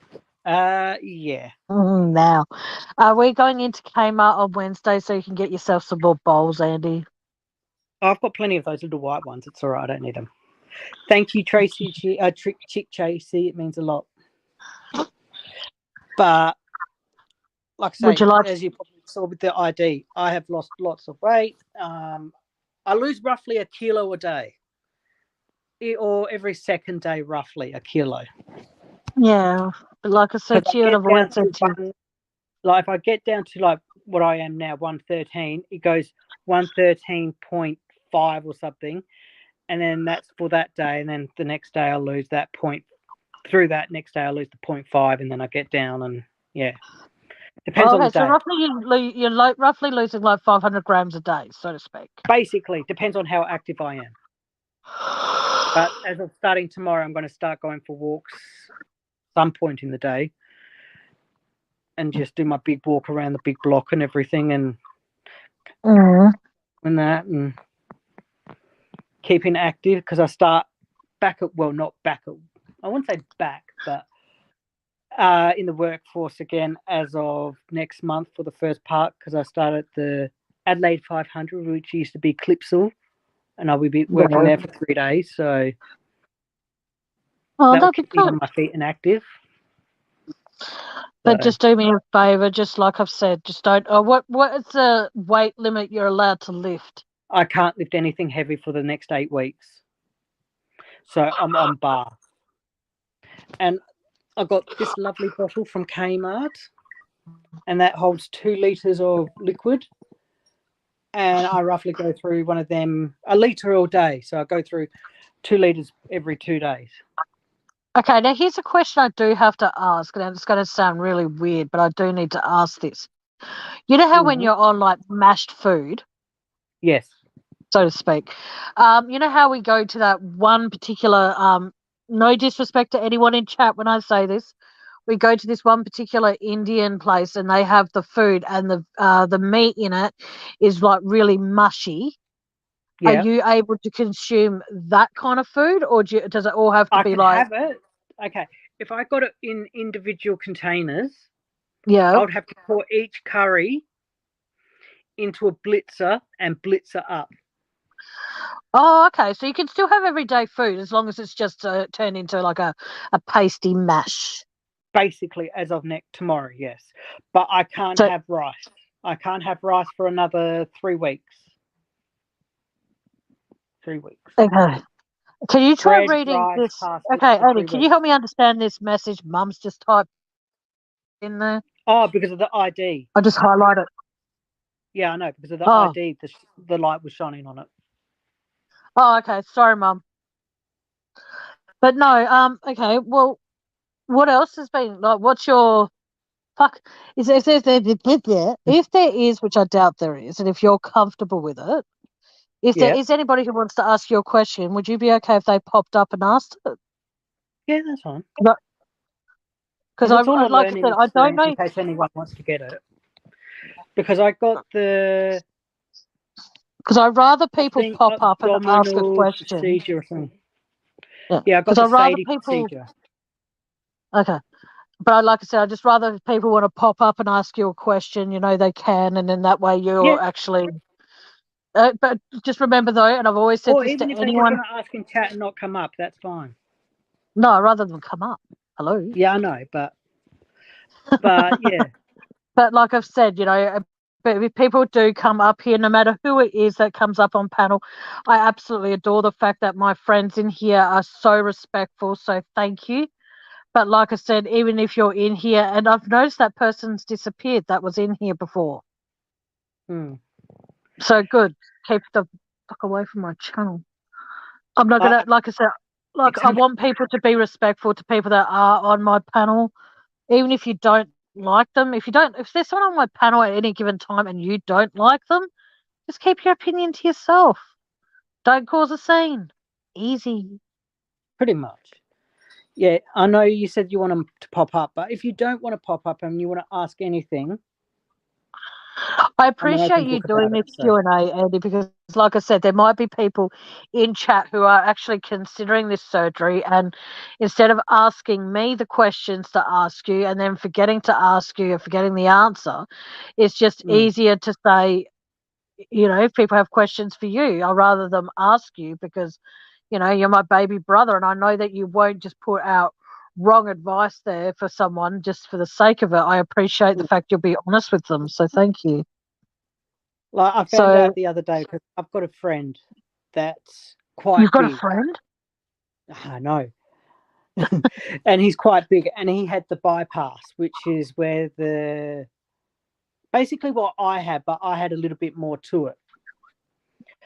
Yeah. now. Are we going into Kmart on Wednesday so you can get yourself some more bowls, Andy? I've got plenty of those little white ones. It's all right. I don't need them. Thank you, Tracy. Chick Tracy. It means a lot. But like I say, as you probably saw with the ID, I have lost lots of weight. I lose roughly a kilo a day, or every second day, roughly a kilo. Yeah, but like I said to you, and I've always said to you, like if I get down to like what I am now, 113, it goes 113.5 or something, and then that's for that day, and then the next day I'll lose that point. Through that next day I lose the 0.5, and then I get down, and yeah, depends on the day. So roughly you're like roughly losing like 500 grams a day, so to speak. Basically, depends on how active I am. But as of starting tomorrow, I'm going to start going for walks some point in the day and just do my big walk around the big block and everything, and that, and keeping active, because I start back at, well, not back at, I wouldn't say back, but in the workforce again as of next month for the first part, because I started the Adelaide 500, which used to be Clipsal, and I'll be working there for 3 days. So that'll keep me on my feet and active. But just do me a favour, just like I've said, just don't. What is the weight limit you're allowed to lift? I can't lift anything heavy for the next 8 weeks. So I'm on bar. And I got this lovely bottle from Kmart, and that holds 2 litres of liquid. And I roughly go through one of them, a litre all day. So I go through 2 litres every 2 days. Okay, now here's a question I do have to ask, and it's going to sound really weird, but I do need to ask this. You know how when you're on like mashed food, yes, so to speak, you know how we go to that one particular, no disrespect to anyone in chat when I say this, we go to this one particular Indian place and they have the food and the meat in it is like really mushy. Yeah. Are you able to consume that kind of food, or does it all have to be like? I can have it. Okay, if I got it in individual containers, yeah, I would have to pour each curry into a blitzer and blitzer up. Oh, okay. So you can still have everyday food as long as it's just turned into like a pasty mash. Basically, as of tomorrow, yes. But I can't have rice. I can't have rice for another 3 weeks. 3 weeks. Okay. Can you try reading this? Okay, Andy, can you help me understand this message Mum's just typed in there? Oh, because of the ID. I just highlight it. Yeah, I know. Because of the ID, the light was shining on it. Oh, okay. Sorry, Mum. But no, okay. Well, what else has been like? What's your fuck, if there is, which I doubt there is, and if you're comfortable with it, if there Yeah. is anybody who wants to ask you a question, would you be okay if they popped up and asked it? Yeah, that's fine. Because It's all a like I learning said, I don't experience in know. case anyone wants to get it. Because I got the Because I'd rather I people think pop up and ask a abdominal question. procedure or something. Yeah. Yeah, I got Because the I'd rather SATI people. procedure. Okay. But like I said, I'd just rather if people want to pop up and ask you a question, they can, and then that way you're Yeah. actually. But just remember though, and I've always said Or this even to if they just anyone. want to ask in chat and not come up, that's fine. No, rather than come up. Hello. Yeah, I know, but yeah. But like I've said, but if people do come up here, no matter who it is that comes up on panel, I absolutely adore the fact that my friends in here are so respectful. So thank you. But like I said, even if you're in here, and I've noticed that person's disappeared that was in here before. Hmm. So good. Keep the fuck away from my channel. I'm not gonna, like I said, I want people to be respectful to people that are on my panel, even if you don't like them. If there's someone on my panel at any given time and you don't like them, just keep your opinion to yourself. Don't cause a scene. Easy. Pretty much. Yeah, I know you said you want them to pop up, but if you don't want to pop up and you want to ask anything, I I'm an appreciate open you book doing about it. this So. Q&A, Andy, because like I said, there might be people in chat who are actually considering this surgery, and instead of asking me the questions to ask you and then forgetting to ask you or forgetting the answer, it's just easier to say, if people have questions for you, I'd rather them ask you because, you're my baby brother, and I know that you won't just put out wrong advice there for someone just for the sake of it. I appreciate the fact you'll be honest with them, so thank you. Like I found out the other day because I've got a friend that's quite You've got big. a friend? I know. And he's quite big, and he had the bypass, which is where basically what I had, but I had a little bit more to it.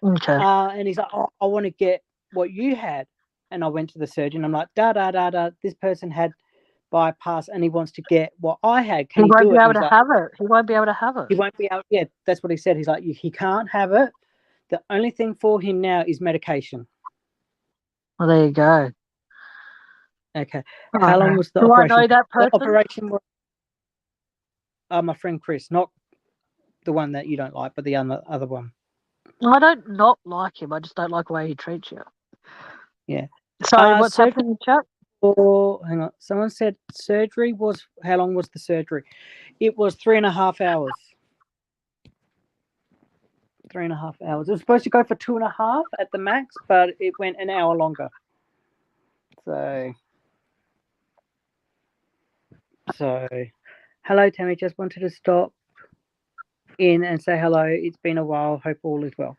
Okay. And he's like, "Oh, I want to get what you had." And I went to the surgeon. I'm like, da da da da. This person had bypass, and he wants to get what I had. Can he won't do be it? able to have it. He won't be able to have it. He won't be able. Yeah, that's what he said. He's like, he can't have it. The only thing for him now is medication. Well, there you go. Okay. How long was the do operation? I know that person? The operation was my friend Chris, not the one that you don't like, but the other one. I don't not like him. I just don't like the way he treats you. Yeah. Sorry, what's happening in chat? Hang on. Someone said surgery was, how long was the surgery? It was 3.5 hours. 3.5 hours. It was supposed to go for 2.5 at the max, but it went an hour longer. So, hello, Tammy. Just wanted to stop in and say hello. It's been a while. Hope all is well.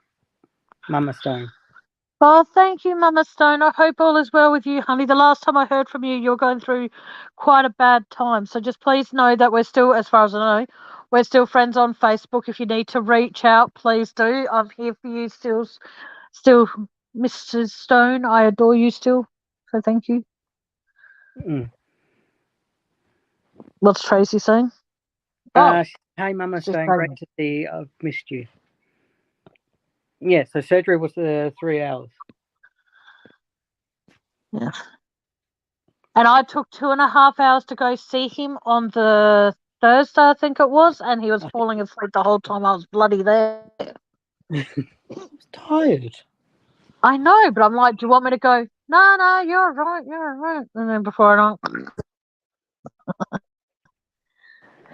Mama Stone. Oh, thank you, Mama Stone. I hope all is well with you, honey. The last time I heard from you, you're going through quite a bad time. So just please know that we're still, as far as I know, we're still friends on Facebook. If you need to reach out, please do. I'm here for you still, Mrs. Stone. I adore you still. So thank you. What's Tracy saying? Hey, Mama Stone. Great to see. I've missed you. Yeah, so surgery was 3 hours. Yeah. And I took 2.5 hours to go see him on the Thursday, I think it was, and he was falling asleep the whole time I was bloody there. I was tired. I know, but I'm like, do you want me to go? No, you're right. And then before I don't.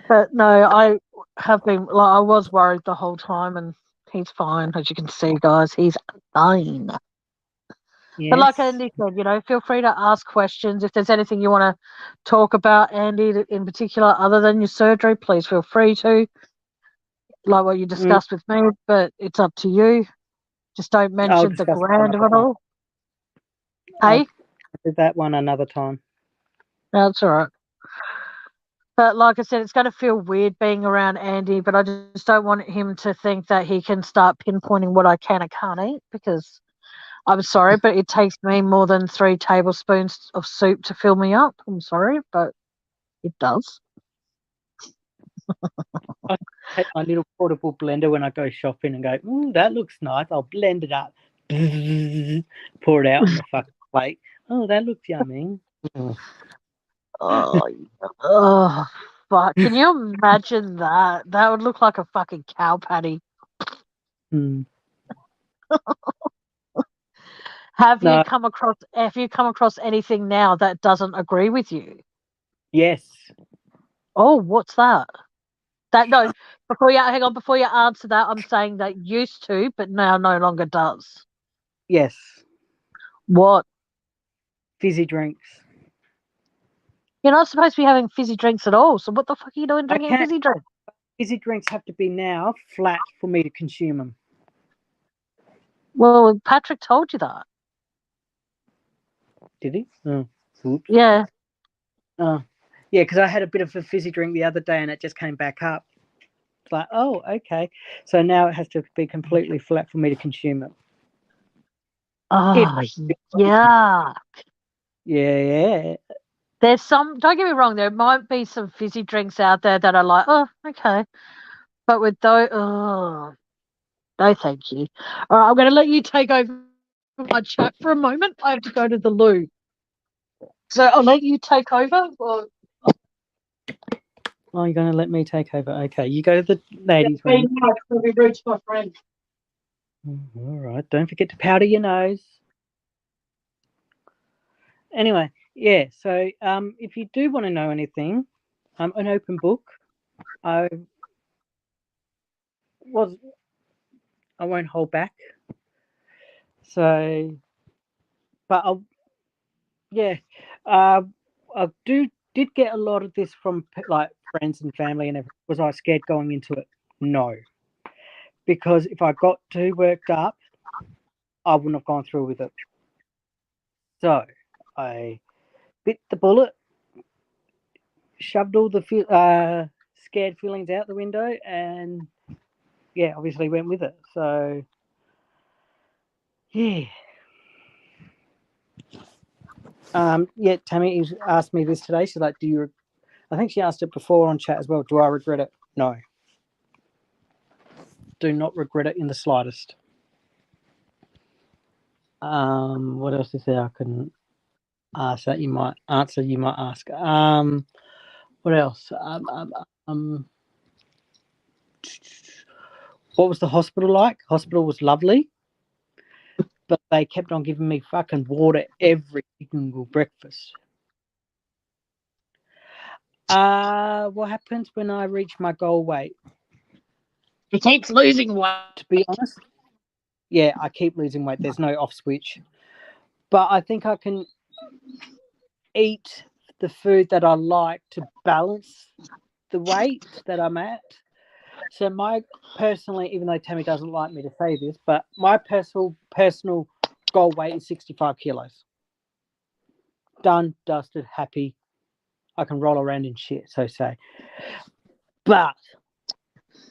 But no, I have been, I was worried the whole time, and he's fine. As you can see, guys, he's fine. Yes. But like Andy said, feel free to ask questions. If there's anything you want to talk about, Andy, in particular, other than your surgery, please feel free to. Like what you discussed with me, but it's up to you. Just don't mention the grand of it all. Hey? I'll do that one another time. That's all right. But like I said, it's going to feel weird being around Andy, but I just don't want him to think that he can start pinpointing what I can and can't eat, because I'm sorry, but it takes me more than 3 tablespoons of soup to fill me up. I'm sorry, but it does. I take my little portable blender when I go shopping and go, that looks nice. I'll blend it up, pour it out on the fucking plate. Oh, that looks yummy. Oh, oh, fuck. Can you imagine that? That would look like a fucking cow patty. Mm. Have No, you come across anything now that doesn't agree with you? yes. Oh, what's that? No, before you answer that, I'm saying that used to, but now no longer does. Yes. What? Fizzy drinks. You're not supposed to be having fizzy drinks at all. So what the fuck are you doing I drinking a can't. fizzy drink? Fizzy drinks have to be now flat for me to consume them. Well, Patrick told you that. Did he? Oh, oops. Yeah. Oh, yeah, because I had a bit of a fizzy drink the other day and it just came back up. It's like, oh, okay. So now it has to be completely flat for me to consume it. Oh, yeah. Yeah. There's some, don't get me wrong, there might be some fizzy drinks out there that are like, oh, okay. But with those, oh, no, thank you. All right, I'm going to let you take over my chat for a moment. I have to go to the loo. So I'll let you take over. Or... Oh, you're going to let me take over. Okay, you go to the ladies' room. Be rude to my friend. All right, don't forget to powder your nose. Anyway, yeah, so if you do want to know anything, I'm an open book. I won't hold back. So, but I did get a lot of this from like friends and family and everything. Was I scared going into it? No, because if I got too worked up, I wouldn't have gone through with it. So I bit the bullet, shoved all the scared feelings out the window, and yeah, obviously went with it. So yeah. Yeah, Tammy asked me this today. She's like, I think she asked it before on chat as well. Do I regret it? No. Do not regret it in the slightest. What else is there I can ask that you might answer? You might ask. What else? What was the hospital like? Hospital was lovely, but they kept on giving me fucking water every single breakfast. What happens when I reach my goal weight? He keeps losing weight. To be honest, yeah, I keep losing weight. There's no off switch, but I think I can eat the food that I like to balance the weight that I'm at. So personally, even though Tammy doesn't like me to say this, but my personal goal weight is 65 kilos. Done, dusted, happy. I can roll around in shit, so say. But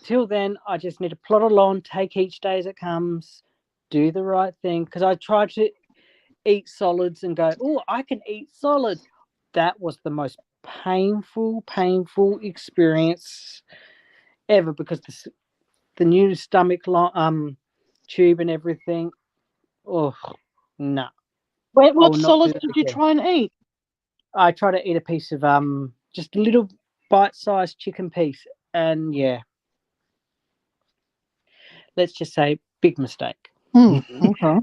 till then, I just need to plod along, take each day as it comes, do the right thing. Because I tried to eat solids and go, oh, I can eat solids. That was the most painful experience ever, because the new stomach tube and everything. Oh, no. What solids did you try and eat? I try to eat a piece of just a little bite-sized chicken piece, and yeah, let's just say big mistake. Okay.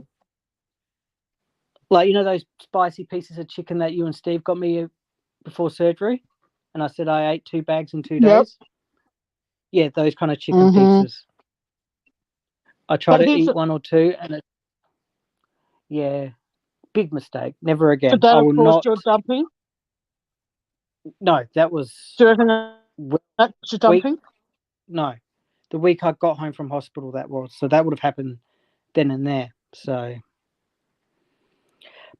Like, you know those spicy pieces of chicken that you and Steve got me before surgery, and I said I ate 2 bags in 2 days. Yeah, those kind of chicken pieces. I try to eat 1 or 2, and yeah, big mistake. Never again. Did that have caused your dumping? No, that was. Do you reckon that's your dumping? No, the week I got home from hospital, that was. So that would have happened then and there. So,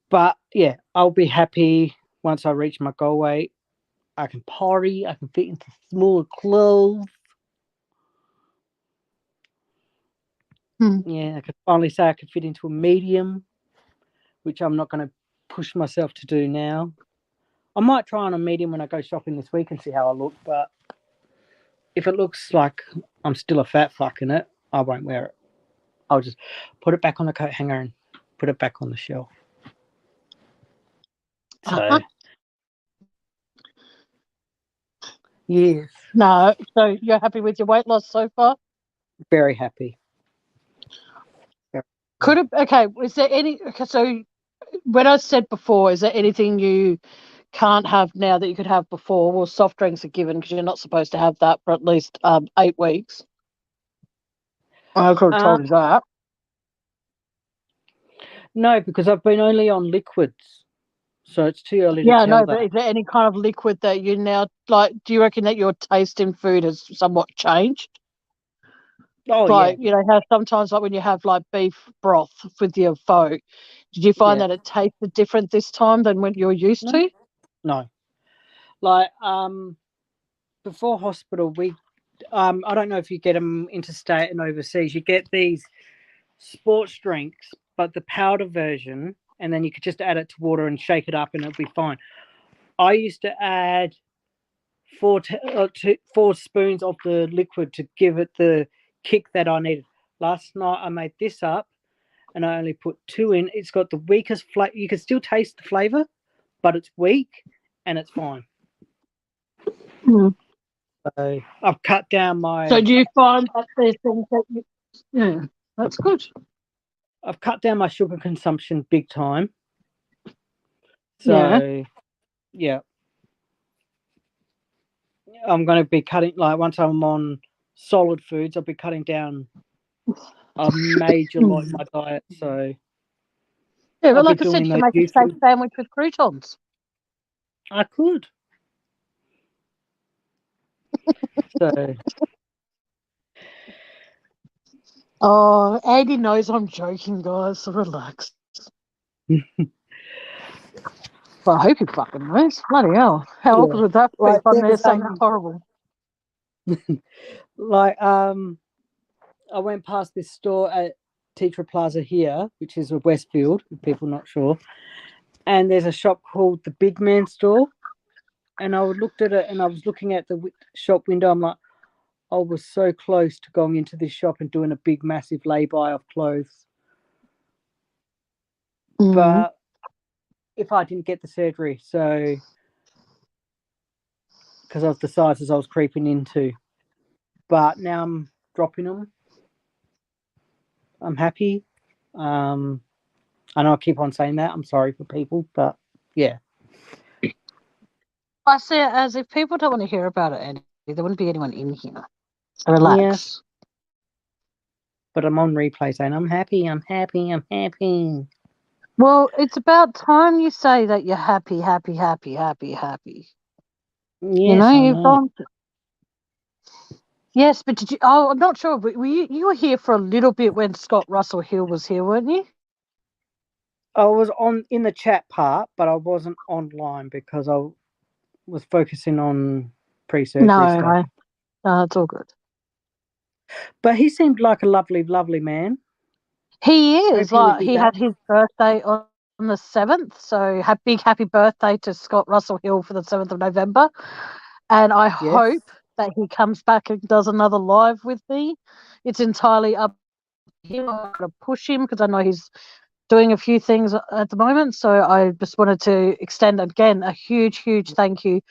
but yeah, I'll be happy once I reach my goal weight. I can party. I can fit into smaller clothes. Yeah, I could finally say I could fit into a medium, which I'm not going to push myself to do now. I might try on a medium when I go shopping this week and see how I look, but if it looks like I'm still a fat fuck in it, I won't wear it. I'll just put it back on the coat hanger and put it back on the shelf. So, yes, No, so you're happy with your weight loss so far? very happy. Could it, okay, is there any, okay, so when I said before, is there anything you can't have now that you could have before? Well, soft drinks are given because you're not supposed to have that for at least 8 weeks. I could have told you that. No, because I've been only on liquids, so it's too early Yeah, to tell no, but that. is there any kind of liquid that you now, like, do you reckon that your taste in food has somewhat changed? Oh, Like, yeah. you know, how sometimes, like, when you have, like, beef broth with your pho, did you find Yeah. that it tasted different this time than when you're used to? No. Like, before hospital, we, I don't know if you get them interstate and overseas, you get these sports drinks, but the powder version, and then you could just add it to water and shake it up and it'll be fine. I used to add 4 spoons of the liquid to give it the kick that I needed. Last night I made this up and I only put 2 in. It's got the weakest flavor. You can still taste the flavor, but it's weak and it's fine. Mm. So I've cut down my. So do you find that there's things that you, yeah, that's good. I've cut down my sugar consumption big time. So yeah. I'm going to be cutting, like, once I'm on solid foods, I'll be cutting down a major lot in my diet. So Yeah, but I'll be like I said, doing you can those make a steak sandwich with croutons. I could. So Oh, Andy knows I'm joking, guys, so relax. Well, I hope he fucking knows. Bloody hell. How yeah. awkward would that be Like if I'm there there was saying that's horrible? like I went past this store at Teacher Plaza here, which is a Westfield, if people not sure. And there's a shop called the Big Man Store. And I looked at it and I was looking at the shop window. I'm like, I was so close to going into this shop and doing a big, massive lay-by of clothes. But if I didn't get the surgery, so because of the sizes I was creeping into. But now I'm dropping them. I'm happy. I know I keep on saying that. I'm sorry for people, but yeah. I see it as if people don't want to hear about it, Andy, there wouldn't be anyone in here. So relax. Yes. But I'm on replay saying I'm happy, I'm happy, I'm happy. Well, it's about time you say that you're happy, happy, happy, happy, happy. Yes, you know, you've know. gone. Yes, but did you? Oh, I'm not sure. But were you were here for a little bit when Scott Russell Hill was here, weren't you? I was on in the chat part, but I wasn't online because I was focusing on pre-surgery stuff. No, it's all good. But he seemed like a lovely, lovely man. He is. Hope he would Like, be he back. had his birthday on the 7th, so happy birthday to Scott Russell Hill for the 7th of November. And I hope that he comes back and does another live with me. It's entirely up to him. I'm going to push him because I know he's doing a few things at the moment. So I just wanted to extend again a huge thank you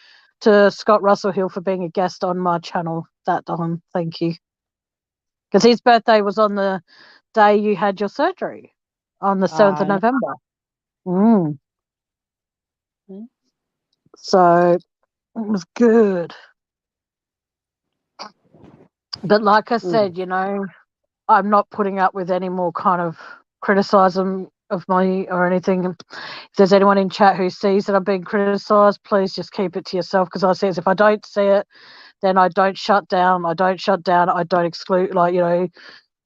to Scott Russell Hill for being a guest on my channel that time. Thank you. Because his birthday was on the day you had your surgery, on the 7th of November. So it was good. But like I said, you know, I'm not putting up with any more kind of criticism of me or anything. If there's anyone in chat who sees that I'm being criticised, please just keep it to yourself, because I see it. If I don't see it, then I don't shut down. I don't exclude, like, you know,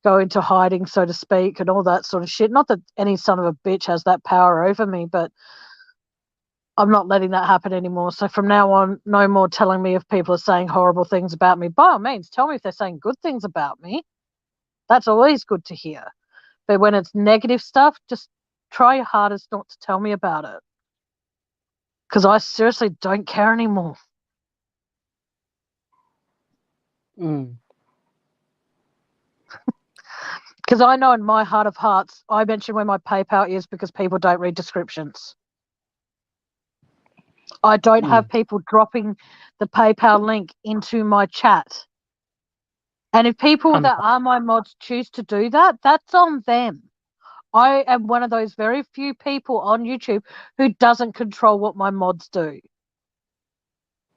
go into hiding, so to speak, and all that sort of shit. Not that any son of a bitch has that power over me, but I'm not letting that happen anymore. So from now on, no more telling me if people are saying horrible things about me. By all means, tell me if they're saying good things about me. That's always good to hear. But when it's negative stuff, just try your hardest not to tell me about it. Because I seriously don't care anymore. Mm. Because I know in my heart of hearts, I mention where my PayPal is because people don't read descriptions. I don't have people dropping the PayPal link into my chat. And if people that are my mods choose to do that, that's on them. I am one of those very few people on YouTube who doesn't control what my mods do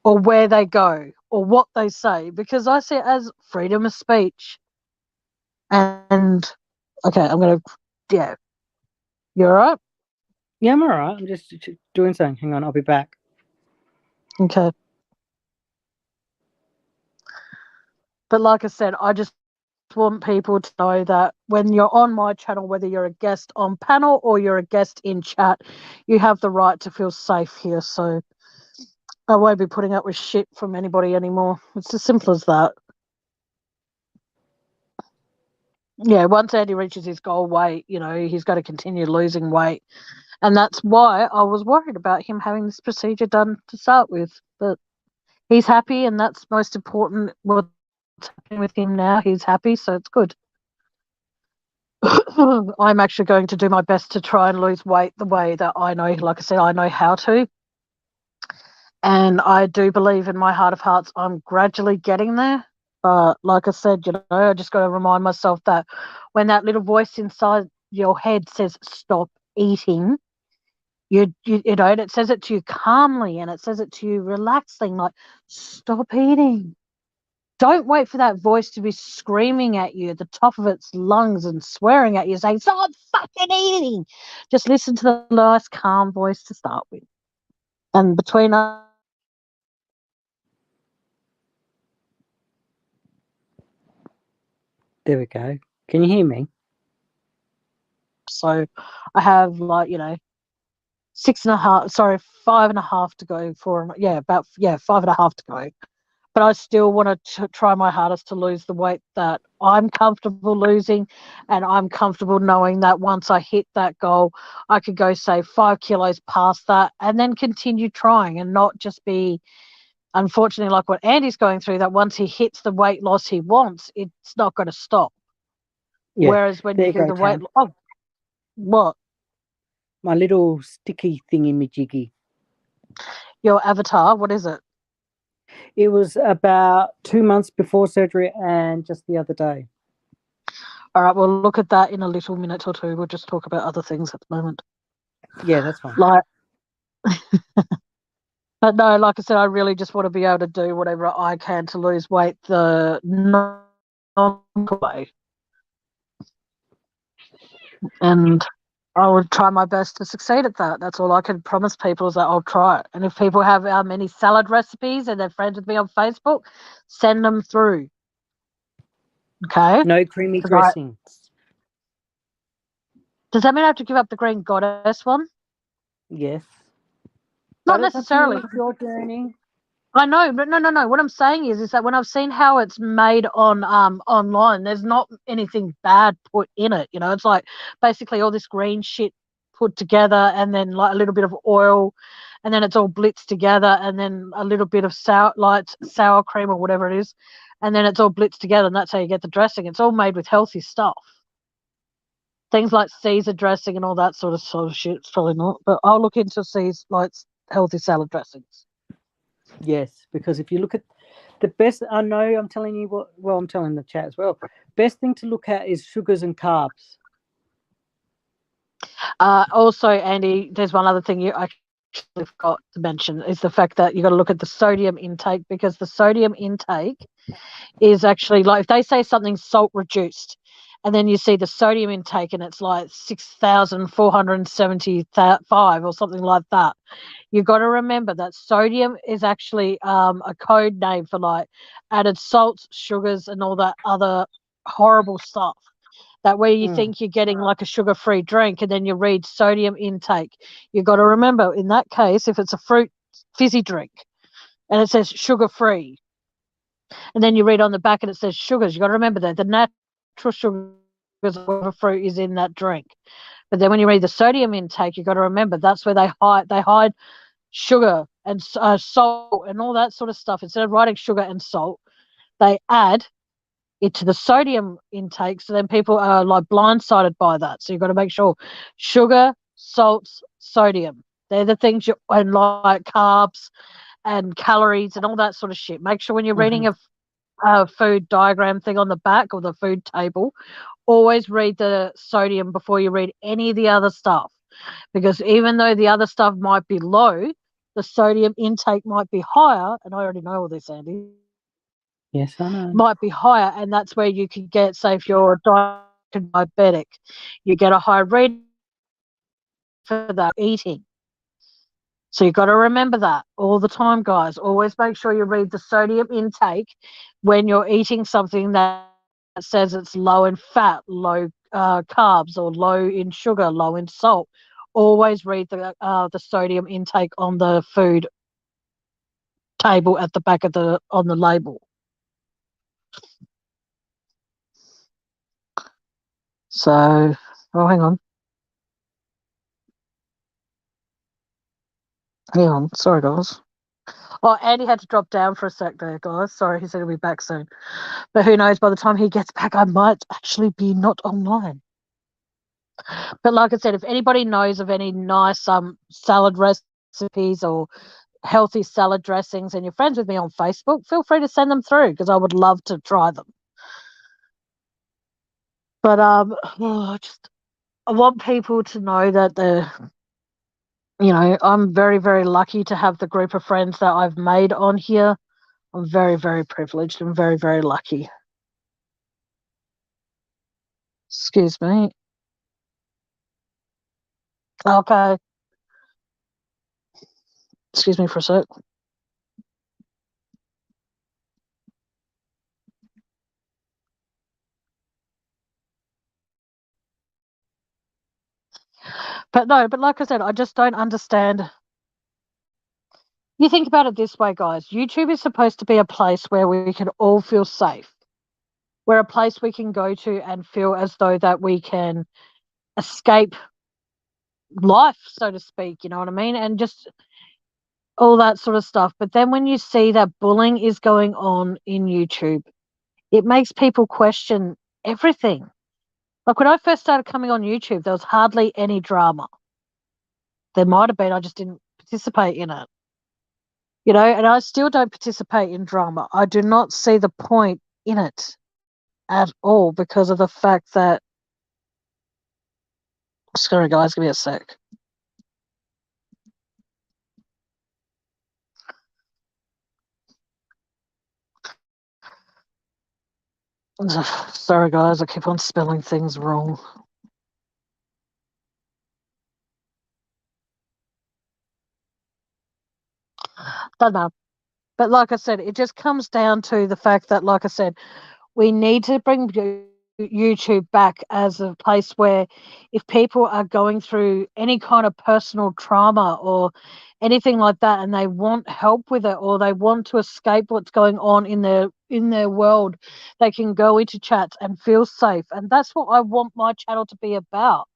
or where they go or what they say, because I see it as freedom of speech. And okay, I'm going to, yeah. You all right? Yeah, I'm all right. I'm just doing something. Hang on, I'll be back. Okay. But like I said, I just want people to know that when you're on my channel, whether you're a guest on panel or you're a guest in chat, you have the right to feel safe here. So I won't be putting up with shit from anybody anymore. It's as simple as that. Yeah, once Andy reaches his goal weight, he's got to continue losing weight. And that's why I was worried about him having this procedure done to start with. But he's happy, and that's most important. What's happening with him now, he's happy, so it's good. I'm actually going to do my best to try and lose weight the way that I know, like I said, I know how to. And I do believe in my heart of hearts I'm gradually getting there. But like I said, I just got to remind myself that when that little voice inside your head says stop eating, and it says it to you calmly, and it says it to you relaxing, like stop eating. Don't wait for that voice to be screaming at you at the top of its lungs and swearing at you, saying, stop fucking eating. Just listen to the nice, calm voice to start with. And between us, There we go. Can you hear me? so I have 5.5 to go for, 5.5 to go. But I still want to try my hardest to lose the weight that I'm comfortable losing, and I'm comfortable knowing that once I hit that goal, I could go, say, 5 kilos past that and then continue trying and not just be, unfortunately, like what Andy's going through, that once he hits the weight loss he wants, it's not going to stop. Yeah. Whereas when there you do the weight, what? My little sticky thingy me jiggy. Your avatar, what is it? It was about 2 months before surgery and just the other day. All right, we'll look at that in a little minute or two. We'll just talk about other things at the moment. Yeah, that's fine. But no, like I said, I really just want to be able to do whatever I can to lose weight the non-way. And I would try my best to succeed at that. That's all I can promise people, is that I'll try it. And if people have many salad recipes and they're friends with me on Facebook, send them through. Okay? No creamy dressings. Does that mean I have to give up the green goddess one? Yes. Not necessarily. It's your journey. I know, but no. What I'm saying is that when I've seen how it's made on online, there's not anything bad put in it. It's like basically all this green shit put together, and then like a little bit of oil, and then it's all blitzed together, and then a little bit of sour cream or whatever it is, and then it's all blitzed together, and that's how you get the dressing. It's all made with healthy stuff. Things like Caesar dressing and all that sort of shit. It's probably not, but I'll look into healthy salad dressings. Yes, because if you look at the best, I know I'm telling you what, well, I'm telling the chat as well. Best thing to look at is sugars and carbs. Also, Andy, there's one other thing you actually forgot to mention, is the fact that you got to look at the sodium intake, because the sodium intake is actually, like, if they say something's salt reduced, and then you see the sodium intake and it's like 6,475 or something like that, you've got to remember that sodium is actually a code name for like added salts, sugars, and all that other horrible stuff. That way you think you're getting like a sugar-free drink, and then you read sodium intake. You've got to remember, in that case, if it's a fruit fizzy drink and it says sugar-free, and then you read on the back and it says sugars, you've got to remember that the natural sugars of a fruit is in that drink. But then when you read the sodium intake, you've got to remember that's where they hide sugar and salt and all that sort of stuff. Instead of writing sugar and salt, they add it to the sodium intake, so then people are like blindsided by that. So you've got to make sure sugar, salts, sodium, they're the things you, and like carbs and calories and all that sort of shit. Make sure when you're reading a food diagram thing on the back or the food table, always read the sodium before you read any of the other stuff, because even though the other stuff might be low, the sodium intake might be higher, and I already know all this, Andy. Yes, I know. Might be higher, and that's where you could get, say, if you're diabetic, you get a high read for that eating. So you've got to remember that all the time, guys. Always make sure you read the sodium intake when you're eating something that says it's low in fat, low carbs, or low in sugar, low in salt. Always read the sodium intake on the food table at the back of on the label. So, oh, hang on. Hang on. Sorry, guys. Oh, Andy had to drop down for a sec there, guys. Sorry, he said he'll be back soon. But who knows, by the time he gets back, I might actually be not online. But like I said, if anybody knows of any nice salad recipes or healthy salad dressings and you're friends with me on Facebook, feel free to send them through, because I would love to try them. But I want people to know that I'm very, very lucky to have the group of friends that I've made on here. I'm very, very privileged and very, very lucky. Excuse me. Okay. Excuse me for a sec. But no, but like I said, I just don't understand. You think about it this way, guys. YouTube is supposed to be a place where we can all feel safe. We're a place we can go to and feel as though that we can escape life, so to speak, you know what I mean? And just all that sort of stuff. But then when you see that bullying is going on in YouTube, it makes people question everything. Like when I first started coming on YouTube, there was hardly any drama. There might have been, I just didn't participate in it. And I still don't participate in drama. I do not see the point in it at all, because of the fact that, sorry guys, give me a sec. Sorry guys, I keep on spelling things wrong. Don't know. But like I said, it just comes down to the fact that, like I said, we need to bring YouTube back as a place where if people are going through any kind of personal trauma or anything like that, and they want help with it, or they want to escape what's going on in their world, they can go into chats and feel safe. And that's what I want my channel to be about.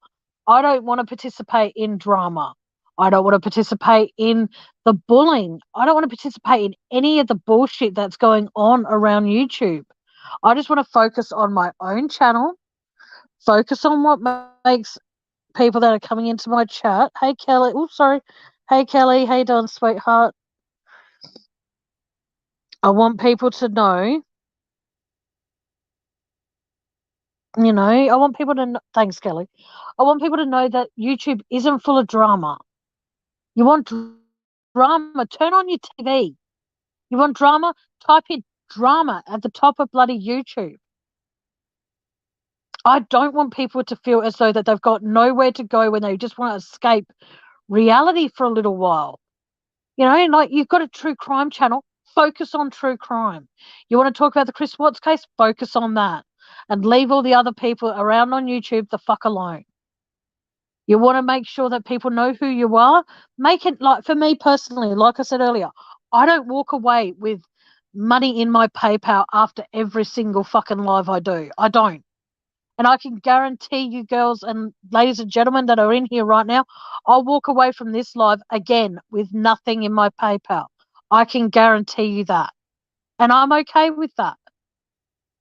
I don't want to participate in drama. I don't want to participate in the bullying. I don't want to participate in any of the bullshit that's going on around YouTube. I just want to focus on my own channel, focus on what makes people that are coming into my chat. Hey, Kelly. Oh, sorry. Hey, Kelly. How you doing, sweetheart? I want people to know, I want people to know, thanks, Kelly. I want people to know that YouTube isn't full of drama. You want drama, turn on your TV. You want drama, type in drama at the top of bloody YouTube. I don't want people to feel as though that they've got nowhere to go when they just want to escape reality for a little while. Like you've got a true crime channel, focus on true crime. You want to talk about the Chris Watts case, focus on that. And leave all the other people around on YouTube the fuck alone. You want to make sure that people know who you are. Make it, like, for me personally, like I said earlier, I don't walk away with money in my PayPal after every single fucking live I do. I don't. And I can guarantee you, girls and ladies and gentlemen that are in here right now, I'll walk away from this live again with nothing in my PayPal. I can guarantee you that. And I'm okay with that.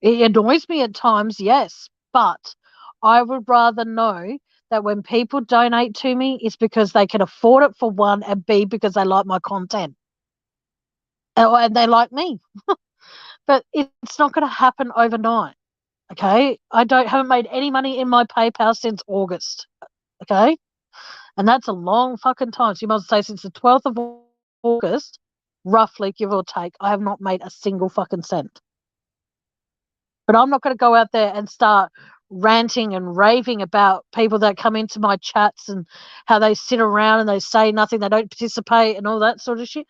It annoys me at times, yes, but I would rather know that when people donate to me, it's because they can afford it for one, and B, because they like my content. And they like me. But it's not going to happen overnight. Okay. Haven't made any money in my PayPal since August. Okay. And that's a long fucking time. So you must say since the 12th of August, roughly, give or take, I have not made a single fucking cent. But I'm not going to go out there and start ranting and raving about people that come into my chats and how they sit around and they say nothing, they don't participate and all that sort of shit.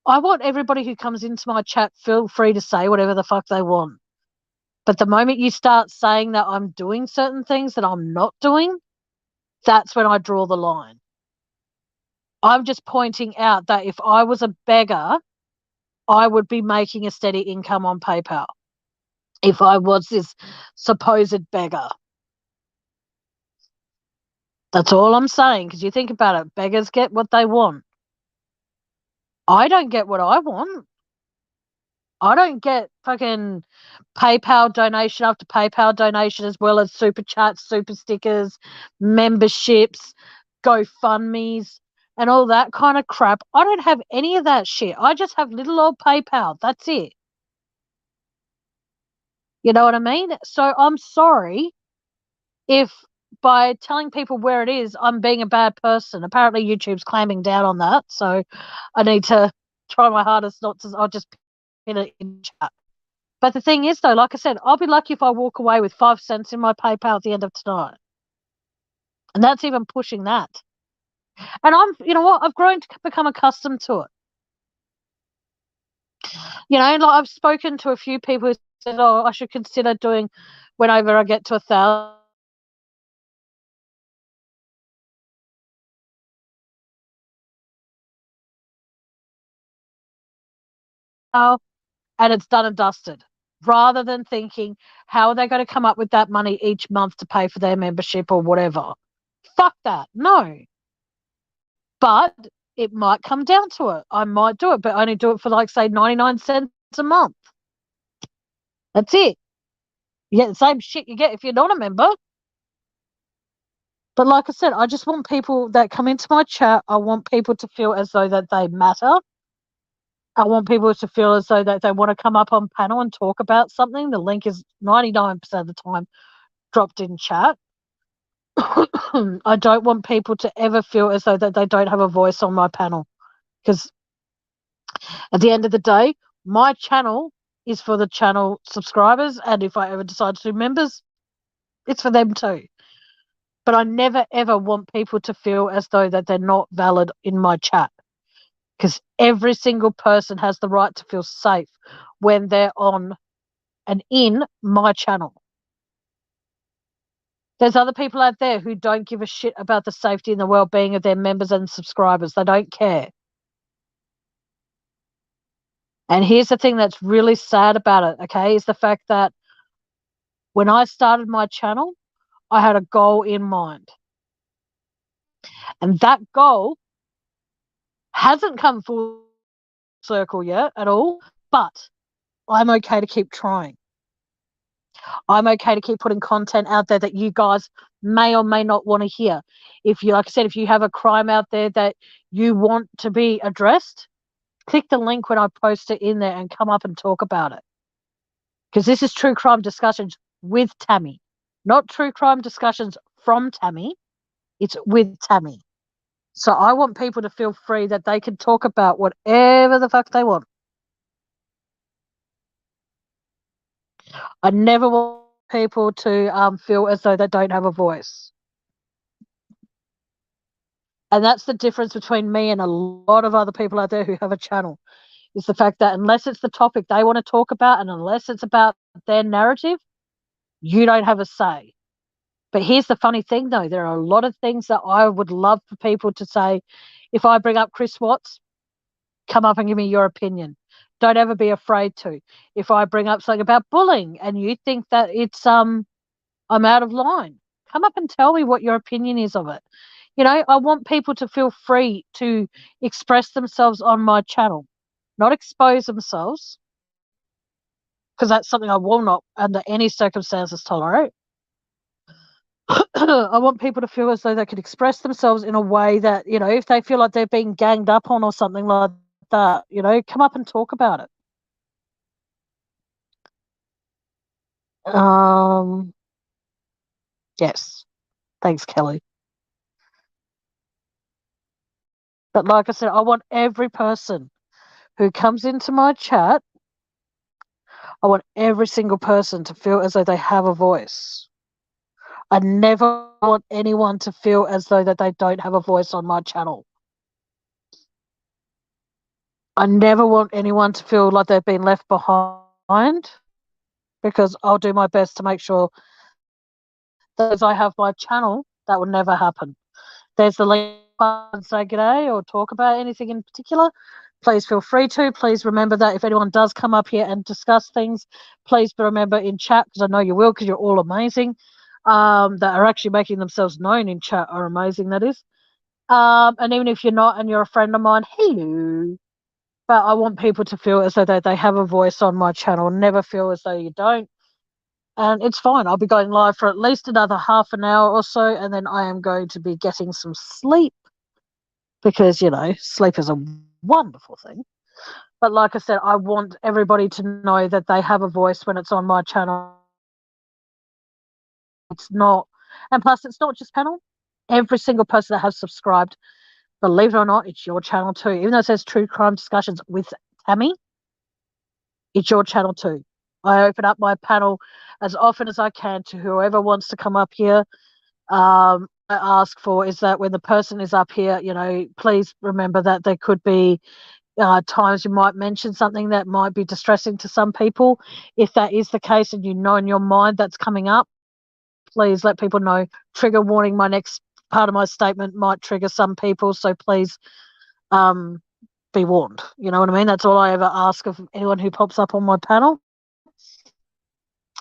I want everybody who comes into my chat feel free to say whatever the fuck they want. But the moment you start saying that I'm doing certain things that I'm not doing, that's when I draw the line. I'm just pointing out that if I was a beggar, I would be making a steady income on PayPal. If I was this supposed beggar. That's all I'm saying, because you think about it, beggars get what they want. I don't get what I want. I don't get fucking PayPal donation after PayPal donation, as well as super chats, super stickers, memberships, GoFundMes, and all that kind of crap. I don't have any of that shit. I just have little old PayPal. That's it. You know what I mean? So I'm sorry if by telling people where it is, I'm being a bad person. Apparently YouTube's clamping down on that. So I need to try my hardest not to. I'll just pin it in chat. But the thing is, though, like I said, I'll be lucky if I walk away with 5 cents in my PayPal at the end of tonight. And that's even pushing that. And you know what? I've grown to become accustomed to it. You know, like I've spoken to a few people who said, oh, I should consider doing whenever I get to 1,000. And it's done and dusted, rather than thinking, how are they going to come up with that money each month to pay for their membership or whatever? Fuck that. No. But it might come down to it. I might do it, but only do it for, like, say, 99 cents a month. That's it. You get the same shit you get if you're not a member. But like I said, I just want people that come into my chat, I want people to feel as though that they matter. I want people to feel as though that they want to come up on panel and talk about something. The link is 99% of the time dropped in chat. I don't want people to ever feel as though that they don't have a voice on my panel, because at the end of the day, my channel is for the channel subscribers, and if I ever decide to do members, it's for them too. But I never ever want people to feel as though that they're not valid in my chat, because every single person has the right to feel safe when they're on and in my channel. There's other people out there who don't give a shit about the safety and the well-being of their members and subscribers. They don't care. And here's the thing that's really sad about it, okay, is the fact that when I started my channel, I had a goal in mind. And that goal hasn't come full circle yet at all, but I'm okay to keep trying. I'm okay to keep putting content out there that you guys may or may not want to hear. If you, like I said, if you have a crime out there that you want to be addressed, click the link when I post it in there and come up and talk about it. Because this is True Crime Discussions with Tammy, not True Crime Discussions from Tammy. It's with Tammy. So I want people to feel free that they can talk about whatever the fuck they want. I never want people to feel as though they don't have a voice. And that's the difference between me and a lot of other people out there who have a channel, is the fact that unless it's the topic they want to talk about and unless it's about their narrative, you don't have a say. But here's the funny thing, though. There are a lot of things that I would love for people to say. If I bring up Chris Watts, come up and give me your opinion. Don't ever be afraid to. If I bring up something about bullying and you think that it's I'm out of line, come up and tell me what your opinion is of it. You know, I want people to feel free to express themselves on my channel, not expose themselves. because that's something I will not, under any circumstances, tolerate. I want people to feel as though they can express themselves in a way that, you know, if they feel like they're being ganged up on or something like that, you know, come up and talk about it. Yes. Thanks, Kelly. But like I said, I want every person who comes into my chat, I want every single person to feel as though they have a voice. I never want anyone to feel as though that they don't have a voice on my channel. I never want anyone to feel like they've been left behind, because I'll do my best to make sure that as I have my channel, that will never happen. There's the link button, say g'day or talk about anything in particular. Please feel free to. Please remember that if anyone does come up here and discuss things, please remember in chat, because I know you will, because you're all amazing, that are actually making themselves known in chat are amazing, that is. And even if you're not and you're a friend of mine, hello. But I want people to feel as though they have a voice on my channel. Never feel as though you don't. And it's fine. I'll be going live for at least another half an hour or so, and then I am going to be getting some sleep, because, you know, sleep is a wonderful thing. But like I said, I want everybody to know that they have a voice when it's on my channel. It's not, and plus it's not just panel. Every single person that has subscribed, believe it or not, it's your channel too. Even though it says True Crime Discussions with Tammy, it's your channel too. I open up my panel as often as I can to whoever wants to come up here. I ask for is that when the person is up here, you know, please remember that there could be times you might mention something that might be distressing to some people. If that is the case and you know in your mind that's coming up, please let people know. Trigger warning, my next part of my statement might trigger some people, so please be warned. You know what I mean? That's all I ever ask of anyone who pops up on my panel.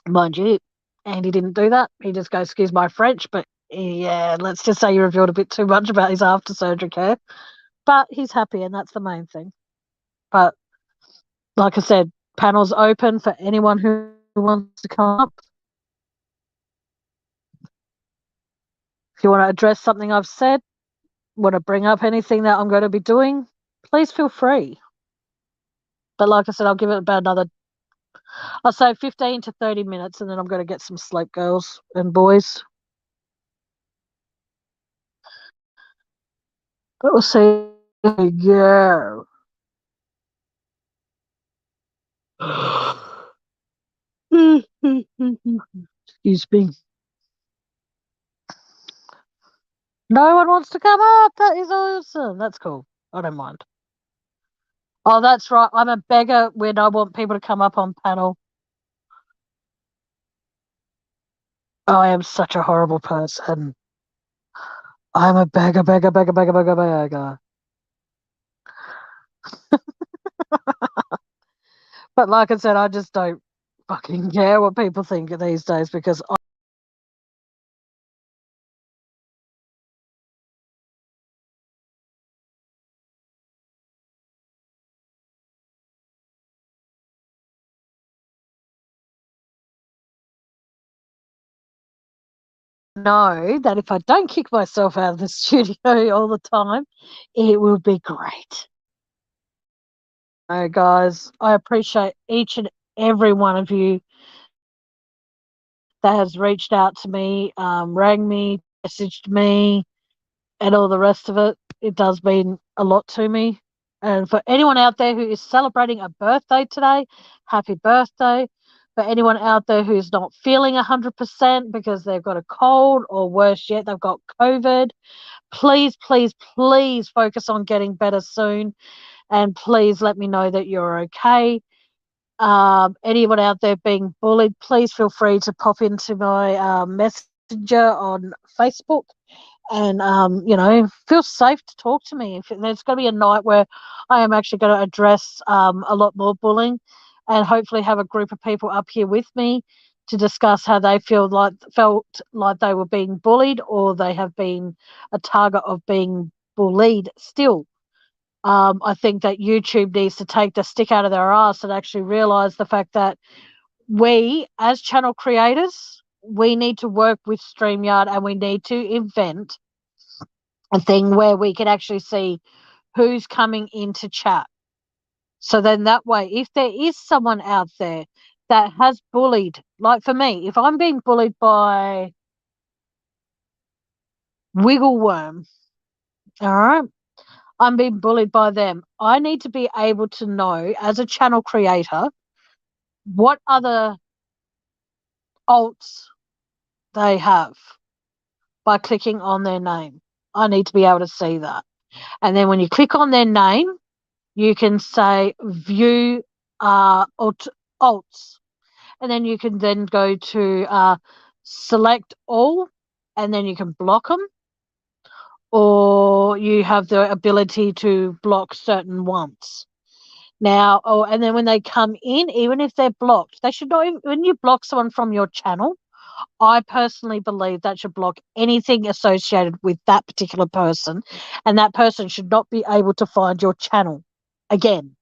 Mind you, Andy didn't do that. He just goes, excuse my French, but yeah, let's just say you revealed a bit too much about his after surgery care. But he's happy, and that's the main thing. But like I said, panel's open for anyone who wants to come up. If you want to address something I've said, want to bring up anything that I'm going to be doing, please feel free. But like I said, I'll give it about another, I'll say 15 to 30 minutes, and then I'm going to get some sleep, girls and boys. But we'll see. Yeah. Excuse me. No one wants to come up. That is awesome. That's cool. I don't mind. Oh, that's right. I'm a beggar when I want people to come up on panel. I am such a horrible person. I'm a beggar, beggar, beggar, beggar, beggar, beggar. But like I said, I just don't fucking care what people think these days, because I know that if I don't kick myself out of the studio all the time, it will be great. Guys, I appreciate each and every one of you that has reached out to me, rang me, messaged me, and all the rest of it. It does mean a lot to me. And for anyone out there who is celebrating a birthday today, happy birthday. For anyone out there who's not feeling 100% because they've got a cold, or worse yet, they've got COVID, please, please, please focus on getting better soon. And please let me know that you're okay. Anyone out there being bullied, please feel free to pop into my messenger on Facebook, and you know, feel safe to talk to me. If there's going to be a night where I am actually going to address a lot more bullying, and hopefully have a group of people up here with me to discuss how they felt like they were being bullied, or they have been a target of being bullied still. I think that YouTube needs to take the stick out of their ass and actually realize the fact that we as channel creators, we need to work with StreamYard, and we need to invent a thing where we can actually see who's coming into chat. So then that way, if there is someone out there that has bullied, like for me, if I'm being bullied by Wiggleworm, all right, I'm being bullied by them, I need to be able to know as a channel creator what other alts they have by clicking on their name. I need to be able to see that. And then when you click on their name, you can say view alts. And then you can then go to select all, and then you can block them. Or you have the ability to block certain ones. Now, and then when they come in, even if they're blocked, they should not even, when you block someone from your channel, I personally believe that should block anything associated with that particular person, and that person should not be able to find your channel again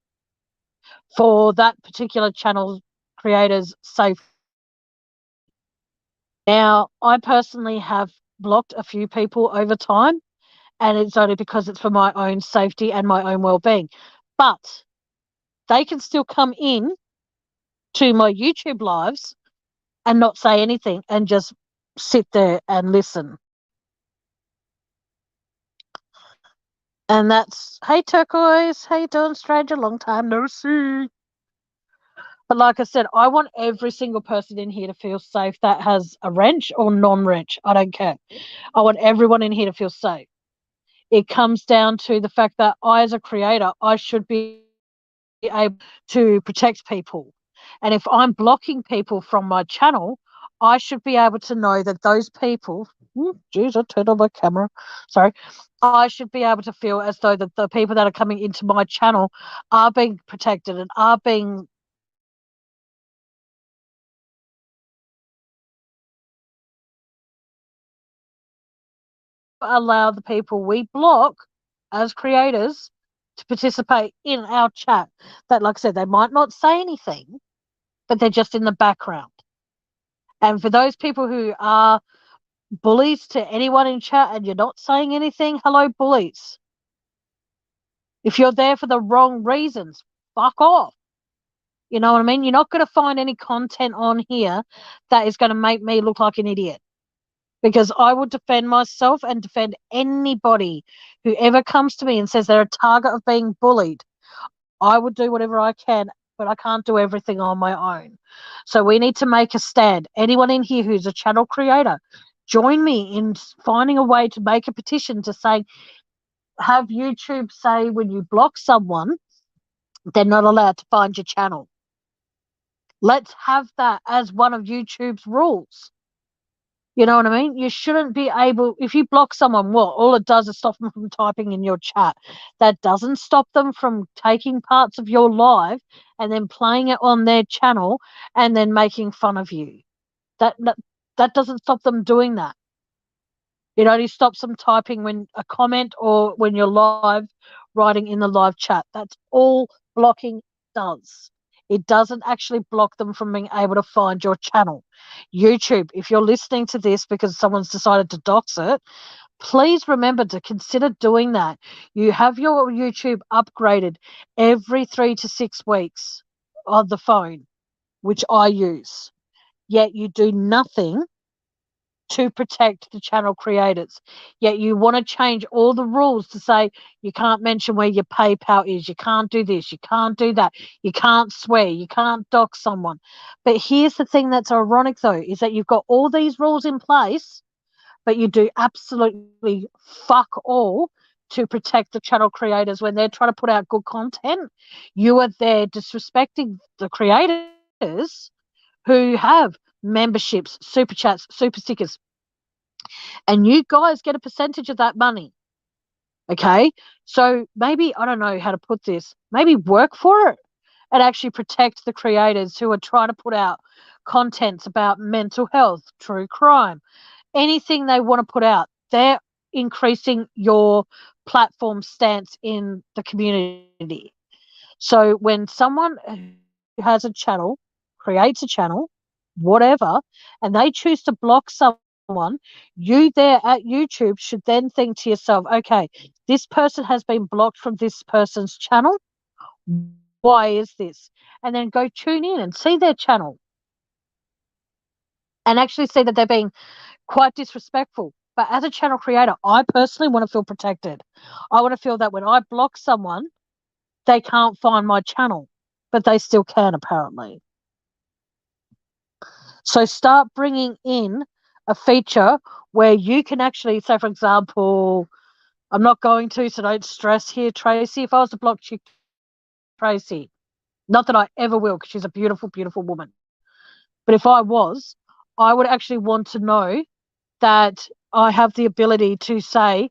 for that particular channel creator's safe. Now, I personally have blocked a few people over time, and it's only because it's for my own safety and my own well-being. But they can still come in to my YouTube lives and not say anything and just sit there and listen. And that's, hey Turquoise, how you doing, stranger? Long time no see. But like I said, I want every single person in here to feel safe that has a wrench or non-wrench. I don't care. I want everyone in here to feel safe. It comes down to the fact that I, as a creator, I should be able to protect people. And if I'm blocking people from my channel, I should be able to know that those people, geez, I turned on my camera, sorry. I should be able to feel as though that the people that are coming into my channel are being protected and are being allow the people we block as creators to participate in our chat. That, like I said, they might not say anything, but they're just in the background. And for those people who are bullies to anyone in chat and you're not saying anything, hello, bullies. If you're there for the wrong reasons, fuck off. You know what I mean? You're not going to find any content on here that is going to make me look like an idiot, because I will defend myself and defend anybody who ever comes to me and says they're a target of being bullied. I would do whatever I can, but I can't do everything on my own. So we need to make a stand. Anyone in here who's a channel creator, join me in finding a way to make a petition to say, have YouTube say when you block someone, they're not allowed to find your channel. Let's have that as one of YouTube's rules. You know what I mean? You shouldn't be able, if you block someone, what? All it does is stop them from typing in your chat. That doesn't stop them from taking parts of your live and then playing it on their channel and then making fun of you. That doesn't stop them doing that. It only stops them typing when a comment or when you're live, writing in the live chat. That's all blocking does. It doesn't actually block them from being able to find your channel. YouTube, if you're listening to this because someone's decided to dox it, please remember to consider doing that. You have your YouTube upgraded every 3 to 6 weeks on the phone, which I use. Yet you do nothing to protect the channel creators. Yet you want to change all the rules to say you can't mention where your PayPal is, you can't do this, you can't do that, you can't swear, you can't dox someone. But here's the thing that's ironic though, is that you've got all these rules in place, but you do absolutely fuck all to protect the channel creators when they're trying to put out good content. You are there disrespecting the creators who have memberships, super chats, super stickers, and you guys get a percentage of that money. Okay, so maybe, I don't know how to put this, maybe work for it and actually protect the creators who are trying to put out contents about mental health, true crime, anything they want to put out. They're increasing your platform stance in the community. So when someone who has a channel creates a channel, whatever, and they choose to block someone, you there at YouTube should then think to yourself, okay, this person has been blocked from this person's channel. Why is this? And then go tune in and see their channel and actually see that they're being quite disrespectful. But as a channel creator, I personally want to feel protected. I want to feel that when I block someone, they can't find my channel, but they still can apparently. So start bringing in a feature where you can actually, say, for example, I'm not going to, so don't stress here, Tracy. If I was to block Chick Tracy, not that I ever will, because she's a beautiful, beautiful woman. But if I was, I would actually want to know that I have the ability to say,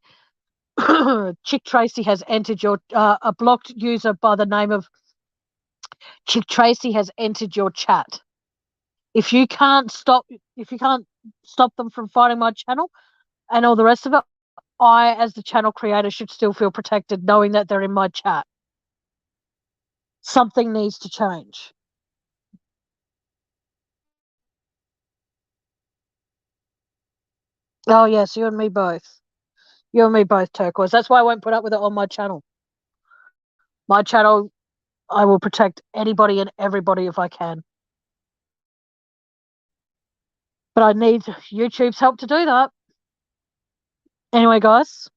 Chick Tracy has entered your, a blocked user by the name of Chick Tracy has entered your chat. If you can't stop them from finding my channel and all the rest of it, I, as the channel creator, should still feel protected knowing that they're in my chat. Something needs to change. Oh, yes, you and me both. You and me both, Turquoise. That's why I won't put up with it on my channel. My channel, I will protect anybody and everybody if I can. But I need YouTube's help to do that. Anyway, guys,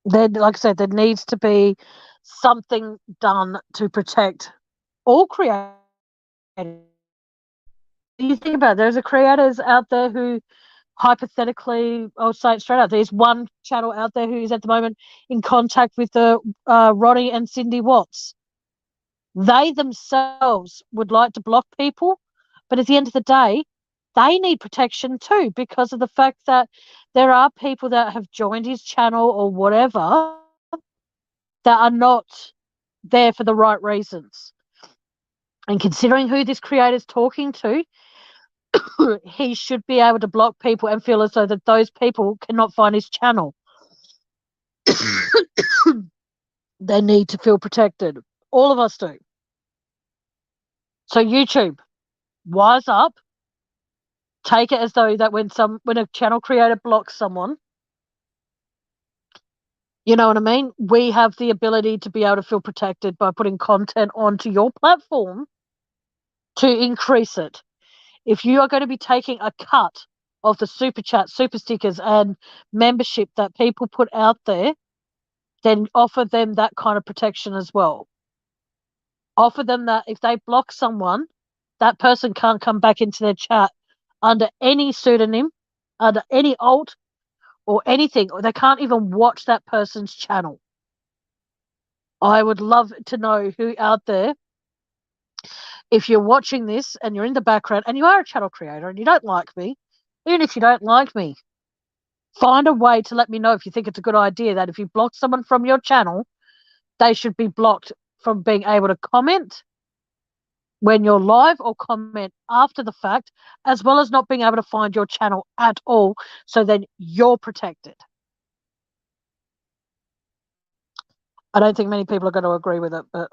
like I said, there needs to be something done to protect all creators. You think about it, there's creators out there who hypothetically, I'll say it straight out, there's one channel out there who is at the moment in contact with the Ronnie and Cindy Watts. They themselves would like to block people, but at the end of the day, they need protection too, because of the fact that there are people that have joined his channel or whatever that are not there for the right reasons. And considering who this creator is talking to, he should be able to block people and feel as though that those people cannot find his channel. They need to feel protected. All of us do. So YouTube, wise up. Take it as though that when a channel creator blocks someone, you know what I mean? We have the ability to be able to feel protected by putting content onto your platform to increase it. If you are going to be taking a cut of the super chat, super stickers, and membership that people put out there, then offer them that kind of protection as well. Offer them that if they block someone, that person can't come back into their chat under any pseudonym, under any alt or anything, or they can't even watch that person's channel. I would love to know who out there, if you're watching this and you're in the background and you are a channel creator and you don't like me, even if you don't like me, find a way to let me know if you think it's a good idea that if you block someone from your channel, they should be blocked from being able to comment when you're live or comment after the fact, as well as not being able to find your channel at all. So then you're protected. I don't think many people are going to agree with it, but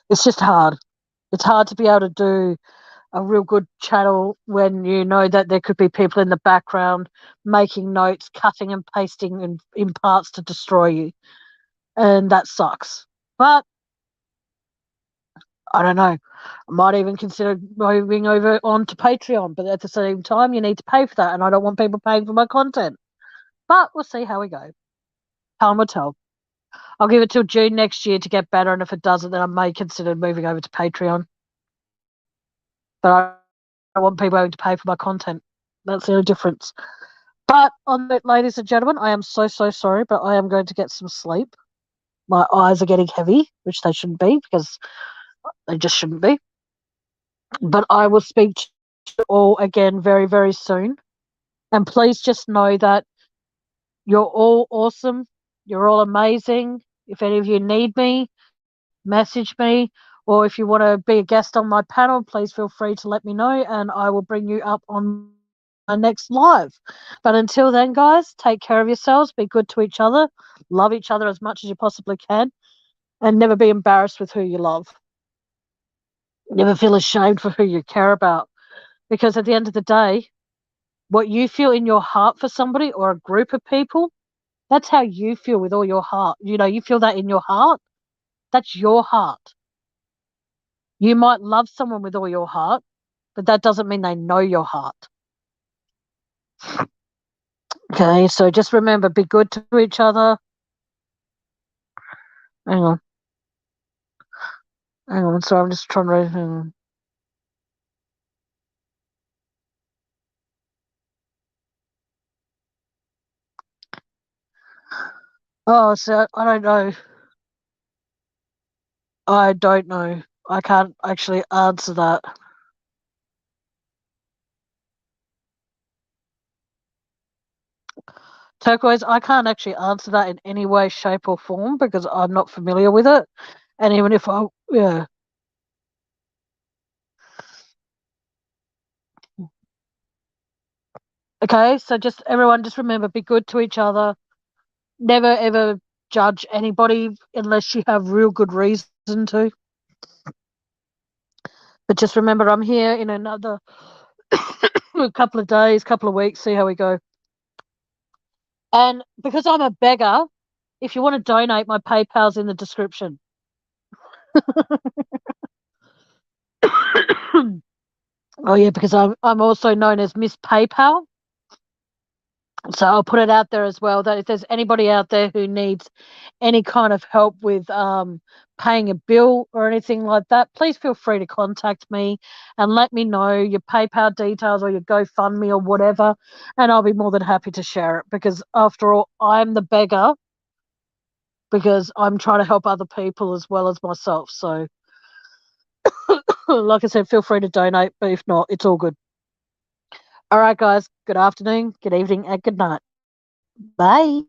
it's just hard. It's hard to be able to do a real good channel when you know that there could be people in the background making notes, cutting and pasting in parts to destroy you. And that sucks. But I don't know. I might even consider moving over onto Patreon, but at the same time, you need to pay for that, and I don't want people paying for my content. But we'll see how we go. Time will tell. I'll give it till June next year to get better, and if it doesn't, then I may consider moving over to Patreon. But I don't want people having to pay for my content. That's the only difference. But on that, ladies and gentlemen, I am so sorry, but I am going to get some sleep. My eyes are getting heavy, which they shouldn't be, because they just shouldn't be. But I will speak to you all again very, very soon. And please just know that you're all awesome. You're all amazing. If any of you need me, message me. Or if you want to be a guest on my panel, please feel free to let me know and I will bring you up on next live. But until then, guys, take care of yourselves, be good to each other, love each other as much as you possibly can, and never be embarrassed with who you love. Never feel ashamed for who you care about. Because at the end of the day, what you feel in your heart for somebody or a group of people, that's how you feel with all your heart. You feel that in your heart. That's your heart. You might love someone with all your heart, but that doesn't mean they know your heart. Okay, so just remember, be good to each other. Hang on. Hang on, so I'm just trying to. Hang on. Oh, so I don't know. I don't know. I can't actually answer that. Turquoise, I can't actually answer that in any way, shape, or form because I'm not familiar with it. And even if yeah. Okay, so just everyone, just remember, be good to each other. Never ever judge anybody unless you have real good reason to. But just remember, I'm here in another couple of days, couple of weeks, see how we go. And because I'm a beggar, if you want to donate, my PayPal's in the description. Oh yeah, because I'm also known as Miss PayPal. So I'll put it out there as well that if there's anybody out there who needs any kind of help with paying a bill or anything like that, please feel free to contact me and let me know your PayPal details or your GoFundMe or whatever, and I'll be more than happy to share it because after all, I'm the beggar because I'm trying to help other people as well as myself. So like I said, feel free to donate, but if not, it's all good. All right, guys, good afternoon, good evening, and good night. Bye.